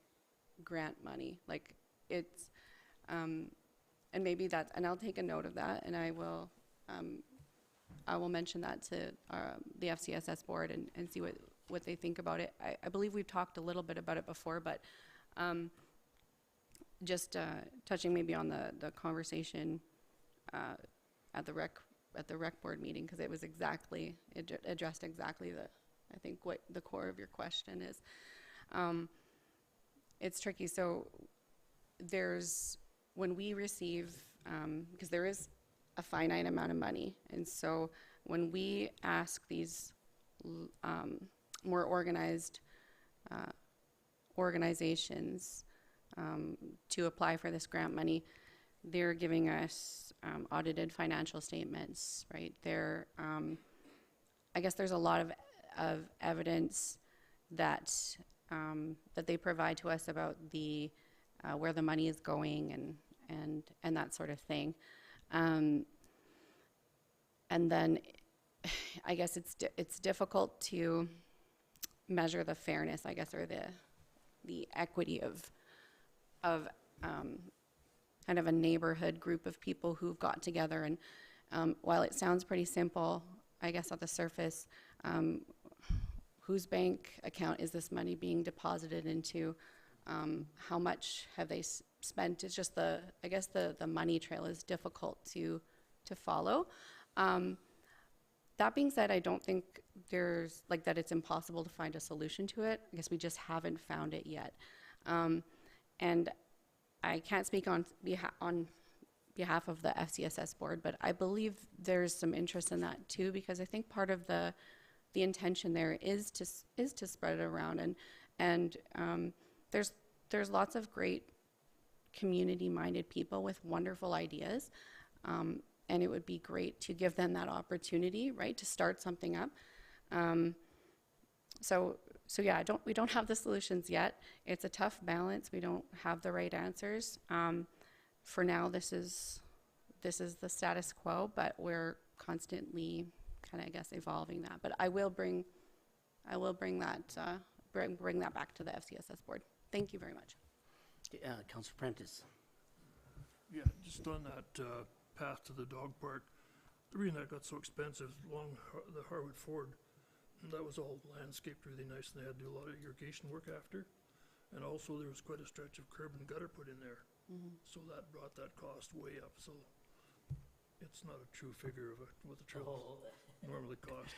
grant money. Like it's and maybe that's, and I'll take a note of that, and I will mention that to the FCSS board and see what they think about it. I believe we've talked a little bit about it before, but just touching maybe on the conversation at the rec board meeting, because it addressed exactly I think what the core of your question is. It's tricky. So when we receive, because there is a finite amount of money, and so when we ask these more organized organizations to apply for this grant money, they're giving us audited financial statements, right? I guess there's a lot of evidence that they provide to us about where the money is going and that sort of thing. And then I guess it's difficult to measure the fairness, I guess, or the equity of kind of a neighborhood group of people who've got together. And while it sounds pretty simple, I guess at the surface, whose bank account is this money being deposited into? How much have they spent? It's just I guess the money trail is difficult to follow. That being said, I don't think there's that it's impossible to find a solution to it. I guess we just haven't found it yet. And I can't speak on behalf of the FCSS board, but I believe there's some interest in that too, because I think part of the intention there is to spread it around, and there's lots of great community-minded people with wonderful ideas, and it would be great to give them that opportunity, right, to start something up. So yeah, we don't have the solutions yet. It's a tough balance. We don't have the right answers, for now, this is the status quo, but we're constantly kind of, I guess, evolving that. But I will bring that, bring that back to the FCSS board. Thank you very much. Councillor Prentice. Yeah, just on that path to the dog park, the reason that got so expensive along the Harwood Ford, that was all landscaped really nice, and they had to do a lot of irrigation work after. And also there was quite a stretch of curb and gutter put in there. So that brought that cost way up, so it's not a true figure of what the trails normally cost,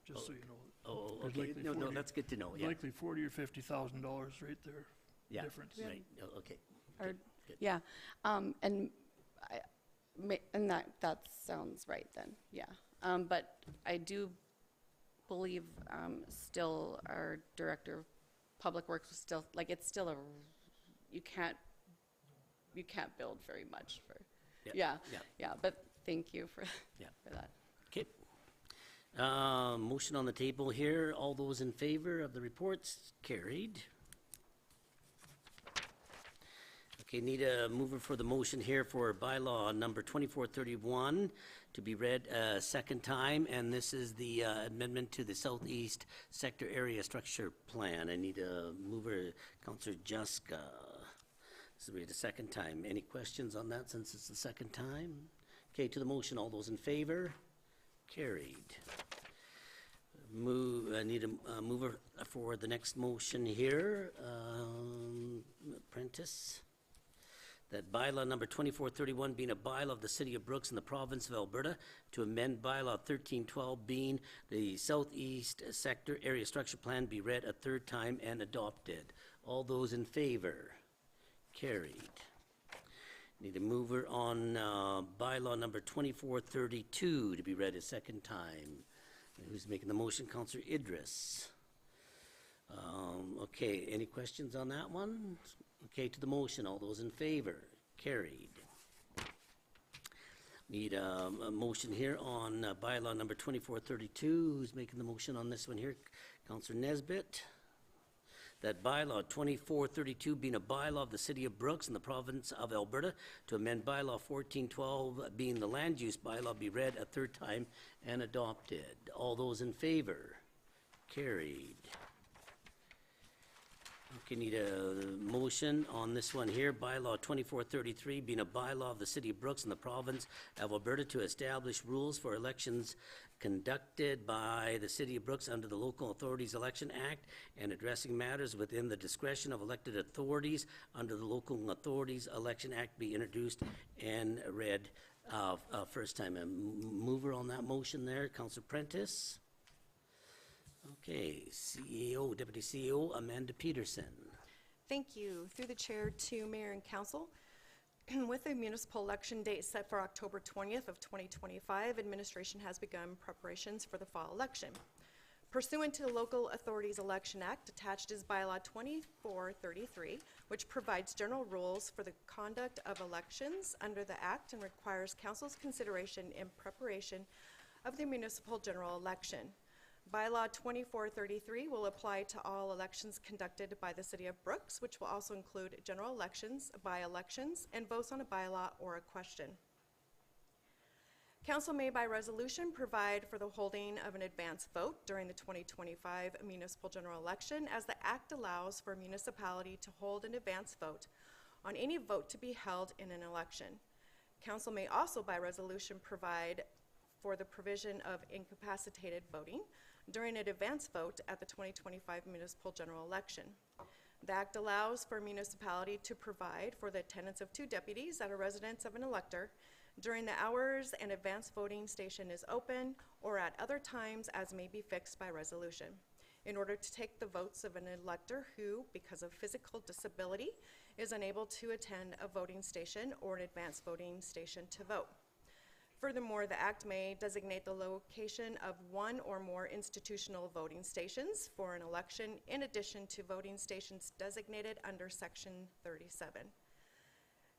just so you know. Oh, There's okay. likely No, 40 that's good to know, yeah. Likely $40,000 or $50,000 right there, Yeah, difference. right, oh, okay. Or, good. yeah, and that sounds right then, yeah. But I do believe still our Director of Public Works was still, like, it's still you can't build very much for, Yeah, but thank you for, Yeah. for that. Okay. Motion on the table here. All those in favor of the reports? Carried. Okay, need a mover for the motion here for bylaw number 2431 to be read a second time, and this is the amendment to the Southeast Sector Area Structure Plan. I need a mover, Councillor Juska. This will be the second time. Any questions on that since it's the second time? Okay, to the motion, all those in favor? Carried. I need a mover for the next motion here. Prentice. That bylaw number 2431 being a bylaw of the City of Brooks in the province of Alberta to amend bylaw 1312 being the Southeast Sector Area Structure Plan be read a third time and adopted. All those in favor? Carried. Need a mover on bylaw number 2432 to be read a second time. Who's making the motion? Councillor Idris. Okay, any questions on that one? Okay, to the motion, all those in favor? Carried. Need a motion here on bylaw number 2432. Who's making the motion on this one here? Councillor Nesbitt. That bylaw 2432 being a bylaw of the City of Brooks in the province of Alberta to amend bylaw 1412 being the land use bylaw be read a third time and adopted. All those in favor? Carried. Okay, need a motion on this one here. Bylaw 2433 being a bylaw of the City of Brooks in the province of Alberta to establish rules for elections conducted by the City of Brooks under the Local Authorities Election Act and addressing matters within the discretion of elected authorities under the Local Authorities Election Act be introduced and read first time. A mover on that motion there, Councillor Prentice. Okay, CEO, Deputy CEO Amanda Peterson. Thank you. Through the chair to Mayor and Council. With the municipal election date set for October 20th of 2025, administration has begun preparations for the fall election. Pursuant to the Local Authorities Election Act, attached is bylaw 2433, which provides general rules for the conduct of elections under the act and requires council's consideration in preparation of the municipal general election. Bylaw 2433 will apply to all elections conducted by the City of Brooks, which will also include general elections, by-elections, and votes on a bylaw or a question. Council may by resolution provide for the holding of an advance vote during the 2025 municipal general election, as the Act allows for a municipality to hold an advance vote on any vote to be held in an election. Council may also by resolution provide for the provision of incapacitated voting during an advance vote at the 2025 municipal general election. The Act allows for a municipality to provide for the attendance of 2 deputies at a residence of an elector during the hours an advance voting station is open or at other times as may be fixed by resolution, in order to take the votes of an elector who, because of physical disability, is unable to attend a voting station or an advance voting station to vote. Furthermore, the Act may designate the location of 1 or more institutional voting stations for an election in addition to voting stations designated under Section 37.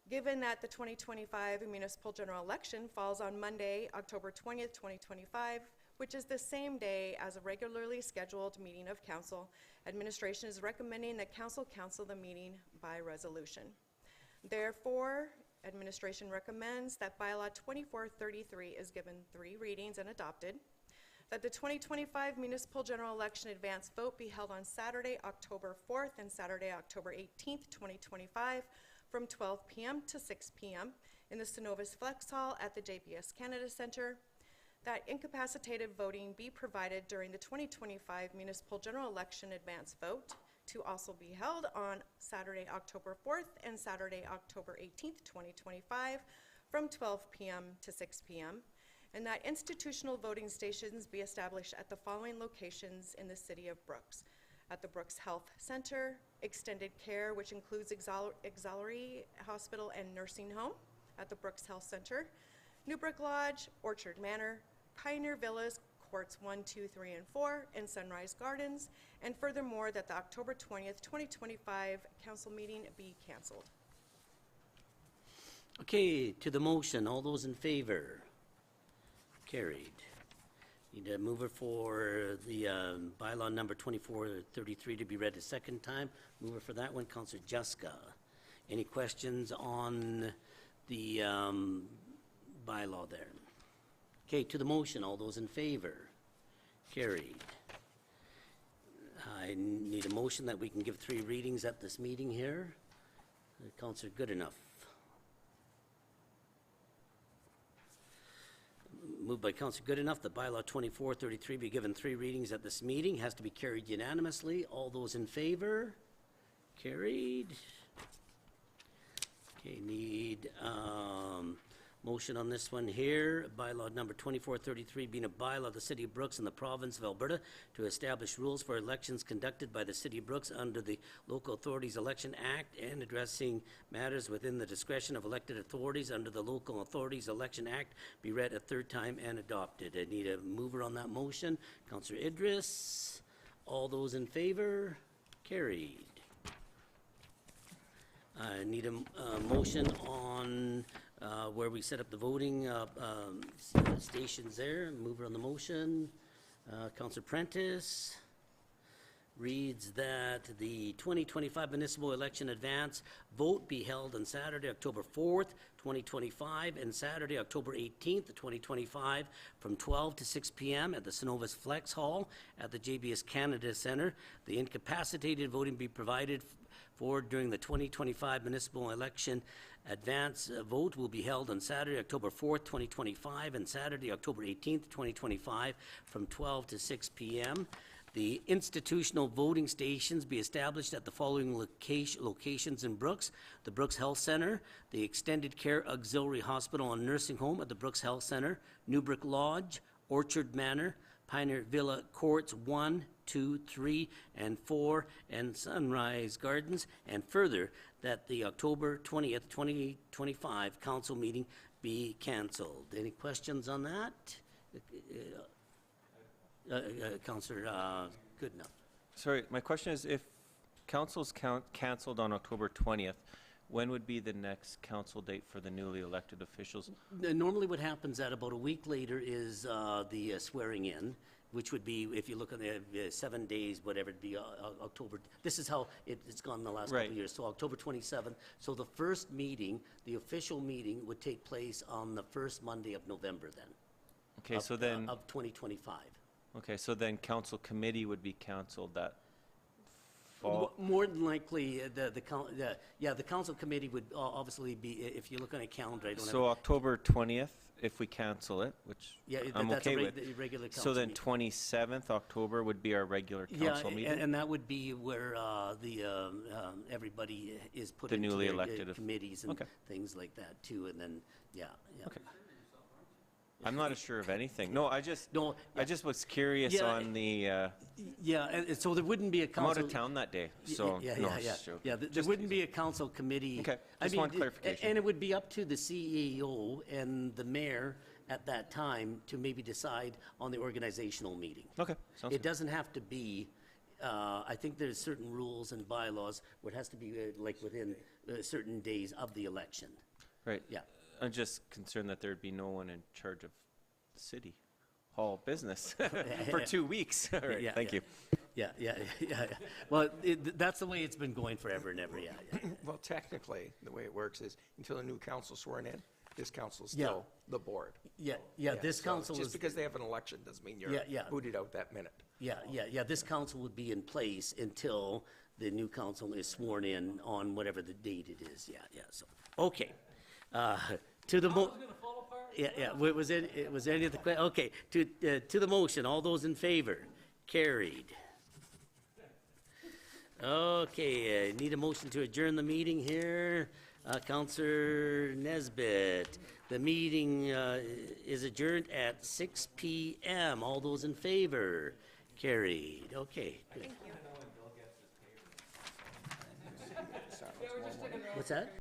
Given that the 2025 municipal general election falls on Monday, October 20th, 2025, which is the same day as a regularly scheduled meeting of council, administration is recommending that council cancel the meeting by resolution. Therefore, Administration recommends that bylaw 2433 is given 3 readings and adopted, that the 2025 municipal general election advance vote be held on Saturday, October 4th and Saturday, October 18th, 2025, from 12 p.m. to 6 p.m. in the Synovus Flex Hall at the JBS Canada Center, that incapacitated voting be provided during the 2025 municipal general election advance vote to also be held on Saturday, October 4th and Saturday, October 18th, 2025, from 12 p.m. to 6 p.m., and that institutional voting stations be established at the following locations in the city of Brooks: at the Brooks Health Center, Extended Care, which includes auxiliary hospital and nursing home at the Brooks Health Center, Newbrook Lodge, Orchard Manor, Pioneer Villas, Courts 1, 2, 3, and 4, and Sunrise Gardens, and furthermore, that the October 20th, 2025 council meeting be canceled. Okay, to the motion, all those in favor? Carried. Need a mover for the bylaw number 2433 to be read a second time. Mover for that one, Councillor Juska. Any questions on the bylaw there? Okay, to the motion, all those in favor? Carried. I need a motion that we can give 3 readings at this meeting here. Councillor Goodenough. Moved by Councillor Goodenough that bylaw 2433 be given 3 readings at this meeting. Has to be carried unanimously. All those in favor? Carried. Okay, need motion on this one here. Bylaw number 2433 being a bylaw of the City of Brooks and the Province of Alberta to establish rules for elections conducted by the City of Brooks under the Local Authorities Election Act and addressing matters within the discretion of elected authorities under the Local Authorities Election Act be read a 3rd time and adopted. I need a mover on that motion. Councillor Idris. All those in favor? Carried. I need a motion on where we set up the voting stations there. Mover on the motion. Councillor Prentice reads that the 2025 municipal election advance vote be held on Saturday, October 4th, 2025, and Saturday, October 18th, 2025, from 12 to 6 p.m. at the Synovus Flex Hall at the JBS Canada Center. The incapacitated voting be provided for during the 2025 municipal election advance vote will be held on Saturday, October 4th, 2025, and Saturday, October 18th, 2025, from 12 to 6 p.m. The institutional voting stations be established at the following locations in Brooks: the Brooks Health Center, the Extended Care Auxiliary Hospital and Nursing Home at the Brooks Health Center, Newbrook Lodge, Orchard Manor, Pioneer Villa Courts 1, 2, 3, and 4, and Sunrise Gardens, and further, that the October 20th, 2025 council meeting be canceled. Any questions on that? Councillor Goodenough. Sorry, my question is, if council's canceled on October 20th, when would be the next council date for the newly elected officials? Normally what happens at about a week later is the swearing in, which would be, if you look at the 7 days, whatever it'd be, October. This is how it's gone the last couple Right. of years. So October 27th. So the first meeting, the official meeting, would take place on the first Monday of November then. Okay, of, so then, of 2025. okay, so then council committee would be canceled that fall? More than likely, the council committee would obviously be, if you look on a calendar, I don't have. So October 20th, if we cancel it, which Yeah, I'm that's okay a with. regular council So then meeting. 27th October would be our regular council Yeah, meeting? and that would be where everybody is put The into newly their elected committees and okay. things like that too, and then, yeah. Okay. I'm not sure of anything. No, I just No, was curious Yeah, on the, yeah, and so there wouldn't be a I'm council. out of town that day, so, Yeah, no, yeah, yeah. it's joking. Yeah, there wouldn't be a council committee. Okay, I just mean, one clarification. And it would be up to the CEO and the mayor at that time to maybe decide on the organizational meeting. Okay, sounds It good. doesn't have to be, I think there's certain rules and bylaws where it has to be like within certain days of the election. Right. Yeah. I'm just concerned that there'd be no one in charge of the city hall business for 2 weeks. All right, Yeah, thank yeah. you. yeah. Well, that's the way it's been going forever and ever, yeah. Well, technically, the way it works is until a new council's sworn in, this council's Yeah. still the board. Yeah, this So council Just is, because they have an election doesn't mean you're Yeah. booted out that minute. yeah, this council would be in place until the new council is sworn in on whatever the date it is, yeah, so, okay. To the Yeah, was there any other okay, to the motion, all those in favor? Carried. Okay, need a motion to adjourn the meeting here. Counselor Nesbitt, the meeting is adjourned at 6 PM. All those in favor? Carried. Okay. Good. What's that?